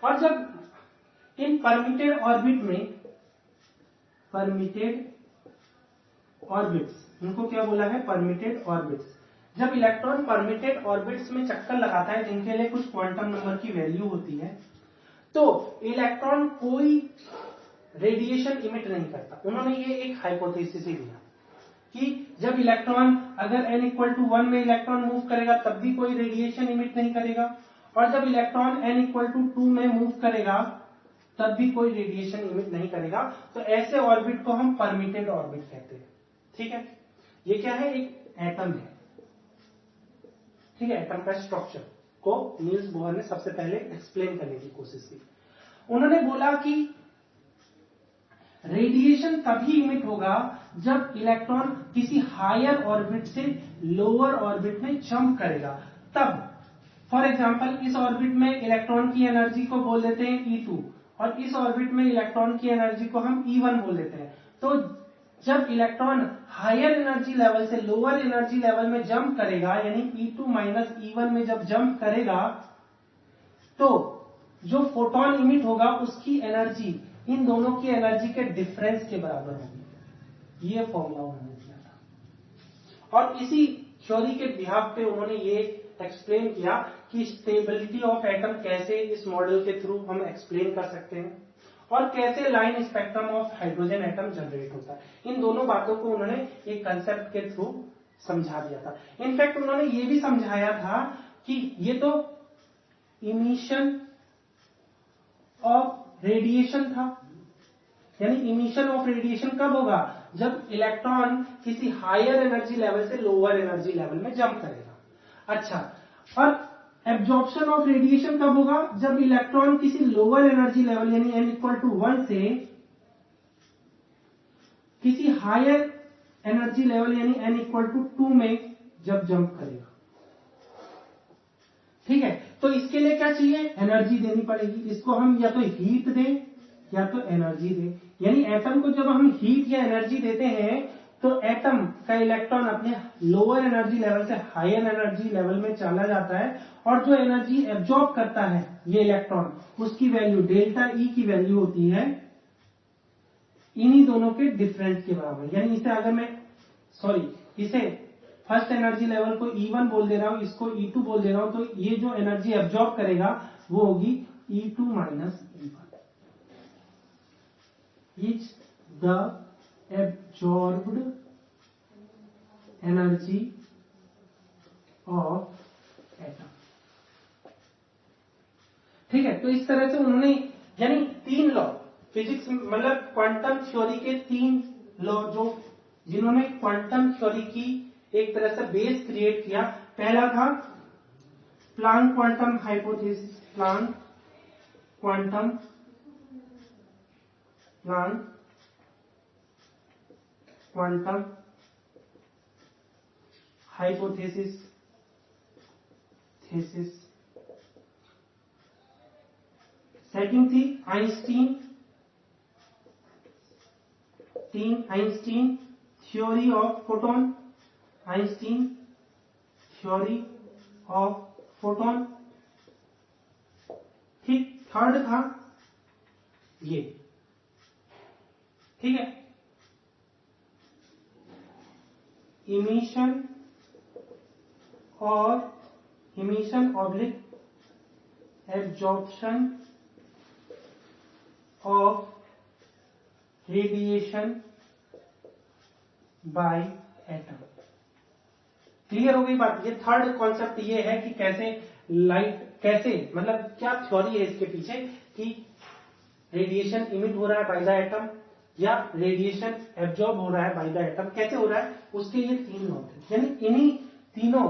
और जब इन परमिटेड ऑर्बिट में, परमिटेड ऑर्बिट्स, इनको क्या बोला है, परमिटेड ऑर्बिट्स, जब इलेक्ट्रॉन परमिटेड ऑर्बिट्स में चक्कर लगाता है जिनके लिए कुछ क्वांटम नंबर की वैल्यू होती है, तो इलेक्ट्रॉन कोई रेडिएशन इमिट नहीं करता। उन्होंने ये एक हाइपोथेसिस ही दिया कि जब इलेक्ट्रॉन अगर n = 1 में इलेक्ट्रॉन मूव करेगा तब भी कोई रेडिएशन इमिट नहीं करेगा, और जब इलेक्ट्रॉन n = 2 में मूव करेगा तब भी कोई रेडिएशन इमिट नहीं करेगा। तो ऐसे ऑर्बिट को हम परमिटेड ऑर्बिट कहते हैं, ठीक है। ये क्या है, एक एटम है, ठीक है। एटम का स्ट्रक्चर को नील्स बोहर ने सबसे पहले एक्सप्लेन करने की कोशिश की। उन्होंने बोला कि रेडिएशन तभी इमिट होगा जब इलेक्ट्रॉन किसी हायर ऑर्बिट से लोअर ऑर्बिट में जंप करेगा, तब फॉर एग्जांपल इस ऑर्बिट में इलेक्ट्रॉन की एनर्जी को बोल देते हैं E2 और इस ऑर्बिट में इलेक्ट्रॉन की एनर्जी को हम E1 बोल देते हैं। तो जब इलेक्ट्रॉन हायर एनर्जी लेवल से लोअर एनर्जी लेवल में जंप करेगा यानी E2 - E1 में जब जंप करेगा तो जो फोटोन इमिट होगा उसकी एनर्जी इन दोनों की एनर्जी के डिफरेंस के बराबर होगी। ये फॉर्मूला उन्होंने दिया था और इसी थ्योरी के बिहाफ पे उन्होंने ये एक्सप्लेन किया कि स्टेबिलिटी ऑफ एटम कैसे इस मॉडल के थ्रू हम एक्सप्लेन कर सकते हैं और कैसे line spectrum of hydrogen atom generate होता है। इन दोनों बातों को उन्होंने एक कंसेप्ट के थ्रू समझा दिया था। इनफैक्ट उन्होंने ये भी समझाया था कि ये तो इमिशन ऑफ रेडिएशन था, यानी इमिशन ऑफ रेडिएशन कब होगा, जब इलेक्ट्रॉन किसी हायर एनर्जी लेवल से लोअर एनर्जी लेवल में जंप करेगा। अच्छा, और एब्जॉर्प्शन ऑफ रेडिएशन कब होगा, जब इलेक्ट्रॉन किसी लोअर एनर्जी लेवल यानी n = 1 से किसी हायर एनर्जी लेवल यानी n = 2 में जब जंप करेगा, ठीक है। तो इसके लिए क्या चाहिए, एनर्जी देनी पड़ेगी। इसको हम या तो हीट दें या तो एनर्जी दें, यानी एटम को जब हम हीट या एनर्जी देते हैं तो एटम का इलेक्ट्रॉन अपने लोअर एनर्जी लेवल से हायर एनर्जी लेवल में चला जाता है और जो एनर्जी एब्जॉर्ब करता है ये इलेक्ट्रॉन, उसकी वैल्यू डेल्टा E की वैल्यू होती है इन्हीं दोनों के डिफरेंस के बराबर। यानी इसे अगर मैं इसे फर्स्ट एनर्जी लेवल को E1 बोल दे रहा हूं, इसको E2 बोल दे रहा हूं, तो ये जो एनर्जी एब्जॉर्ब करेगा वो होगी E2 - E1 is the absorbed energy of atom, ठीक है। तो इस तरह से उन्होंने यानी 3 लॉ फिजिक्स मतलब क्वांटम थ्योरी के 3 लॉ जो जिन्होंने क्वांटम थ्योरी की एक तरह से बेस क्रिएट किया। पहला था Planck quantum hypothesis, Planck quantum hypothesis second थी Einstein theory of photon, Einstein theory of photon, ठीक। थर्ड था ये, ठीक है, emission oblique absorption of radiation by atom. Clear हो गई बात। ये थर्ड कॉन्सेप्ट ये है कि कैसे लाइट, कैसे मतलब क्या थ्योरी है इसके पीछे कि रेडिएशन इमिट हो रहा है बाय द एटम या रेडिएशन एब्जॉर्ब हो रहा है बाय द एटम, कैसे हो रहा है, उसके ये तीन नोट है। यानी इन्हीं तीनों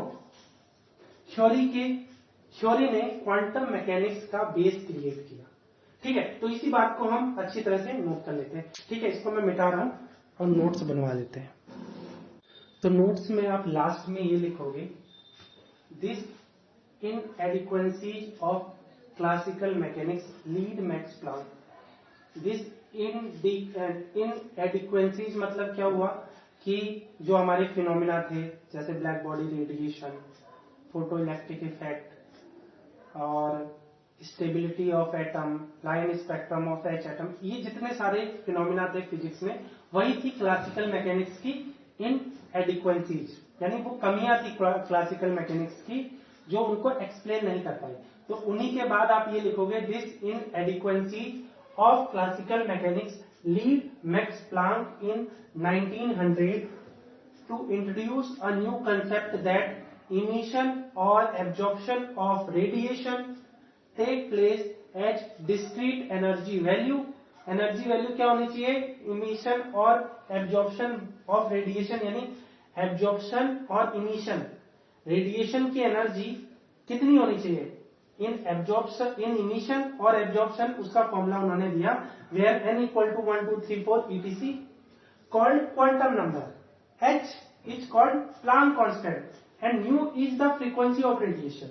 थ्योरी ने क्वांटम मैकेनिक्स का बेस क्रिएट किया। ठीक है, तो इसी बात को हम अच्छी तरह से नोट कर लेते हैं। ठीक है, इसको मैं मिटा रहा हूं और नोट्स बनवा लेते हैं। तो नोट्स में आप लास्ट में ये लिखोगे, this inadequacies of classical mechanics lead Max Planck. This inadequacies मतलब क्या हुआ कि जो हमारे फिनोमिना थे जैसे black body radiation, photo electric effect और stability of atom, line spectrum of H atom, ये जितने सारे फिनोमिना थे फिजिक्स में, वही थी क्लासिकल मैकेनिक्स की इनएडिक्वेंसीज, यानी वो कमियां थी क्लासिकल मैकेनिक्स की जो उनको एक्सप्लेन नहीं कर पाए। तो उन्हीं के बाद आप ये लिखोगे, this inadequacies of classical mechanics lead Max Planck in 1900 to introduce a new concept that emission or absorption of radiation take place as discrete energy value. Energy value क्या होनी चाहिए, इमिशन और एब्जॉर्प्शन ऑफ रेडिएशन, यानी एब्जॉर्प्शन और इमिशन, रेडिएशन की एनर्जी कितनी होनी चाहिए इन इमिशन और एब्जॉर्प्शन, उसका फॉर्मूला उन्होंने दिया, where n equal to 1 2 3 4 etc called quantum number, h is called Planck constant and nu is the frequency of radiation.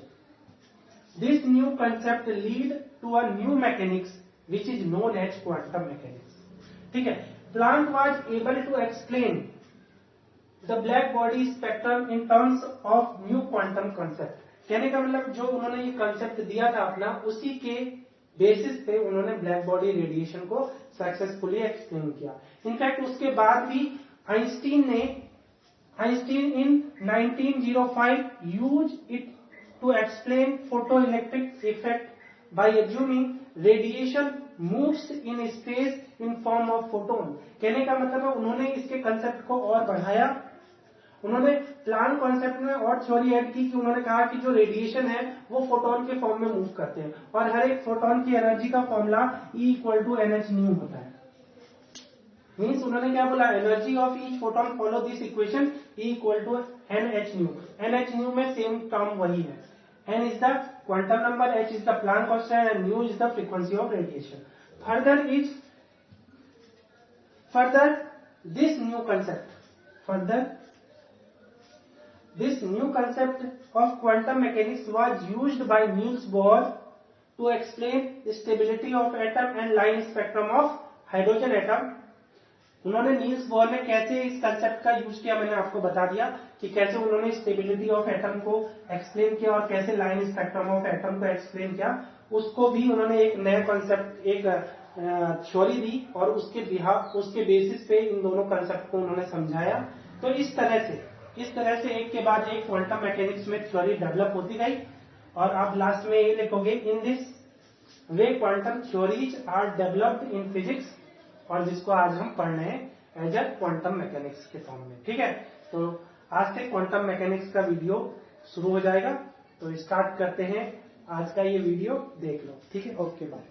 This new concept lead to a new mechanics which is known as quantum mechanics. ठीक है, Planck was able to explain the black body spectrum in terms of new quantum concept. कहने का मतलब जो उन्होंने ये कंसेप्ट दिया था अपना, उसी के बेसिस पे उन्होंने ब्लैक बॉडी रेडिएशन को सक्सेसफुली एक्सप्लेन किया। इनफैक्ट उसके बाद भी Einstein in 1905 use it to explain photo electric effect by assuming radiation moves in space in form of photon. कहने का मतलब है उन्होंने इसके कंसेप्ट को और बढ़ाया, उन्होंने प्लांक कॉन्सेप्ट में और थ्योरी ऐड की कि उन्होंने कहा कि जो रेडिएशन है वो फोटोन के फॉर्म में मूव करते हैं और हर एक फोटोन की एनर्जी का formula E equal to NH nu होता है। मीन्स उन्होंने क्या बोला, energy of each photon follow this equation E equal to NH nu. NH nu में सेम टर्म वही है, N is the quantum number, H is the Planck constant and nu is the frequency of radiation. This new concept of quantum mechanics was used by Niels Bohr to explain the stability of atom and line spectrum of hydrogen atom. उन्होंने नील्स बोर ने कैसे इस कंसेप्ट का यूज किया, मैंने आपको बता दिया कि कैसे उन्होंने स्टेबिलिटी ऑफ एटम को एक्सप्लेन किया और कैसे लाइन स्पेक्ट्रम ऑफ एटम को एक्सप्लेन किया। उसको भी उन्होंने एक नया कंसेप्ट, एक थ्योरी दी और उसके बेसिस पे इन दोनों कंसेप्ट को उन्होंने समझाया। तो इस तरह से एक के बाद एक क्वांटम मैकेनिक्स में थ्योरी डेवलप होती गई और आप लास्ट में ये लिखोगे, in this way quantum theories are developed in physics, और जिसको आज हम पढ़ रहे हैं एज अ क्वांटम मैकेनिक्स के फॉर्म में। ठीक है, तो आज से क्वांटम मैकेनिक्स का वीडियो शुरू हो जाएगा, तो स्टार्ट करते हैं। आज का ये वीडियो देख लो। ठीक है, ओके बाय।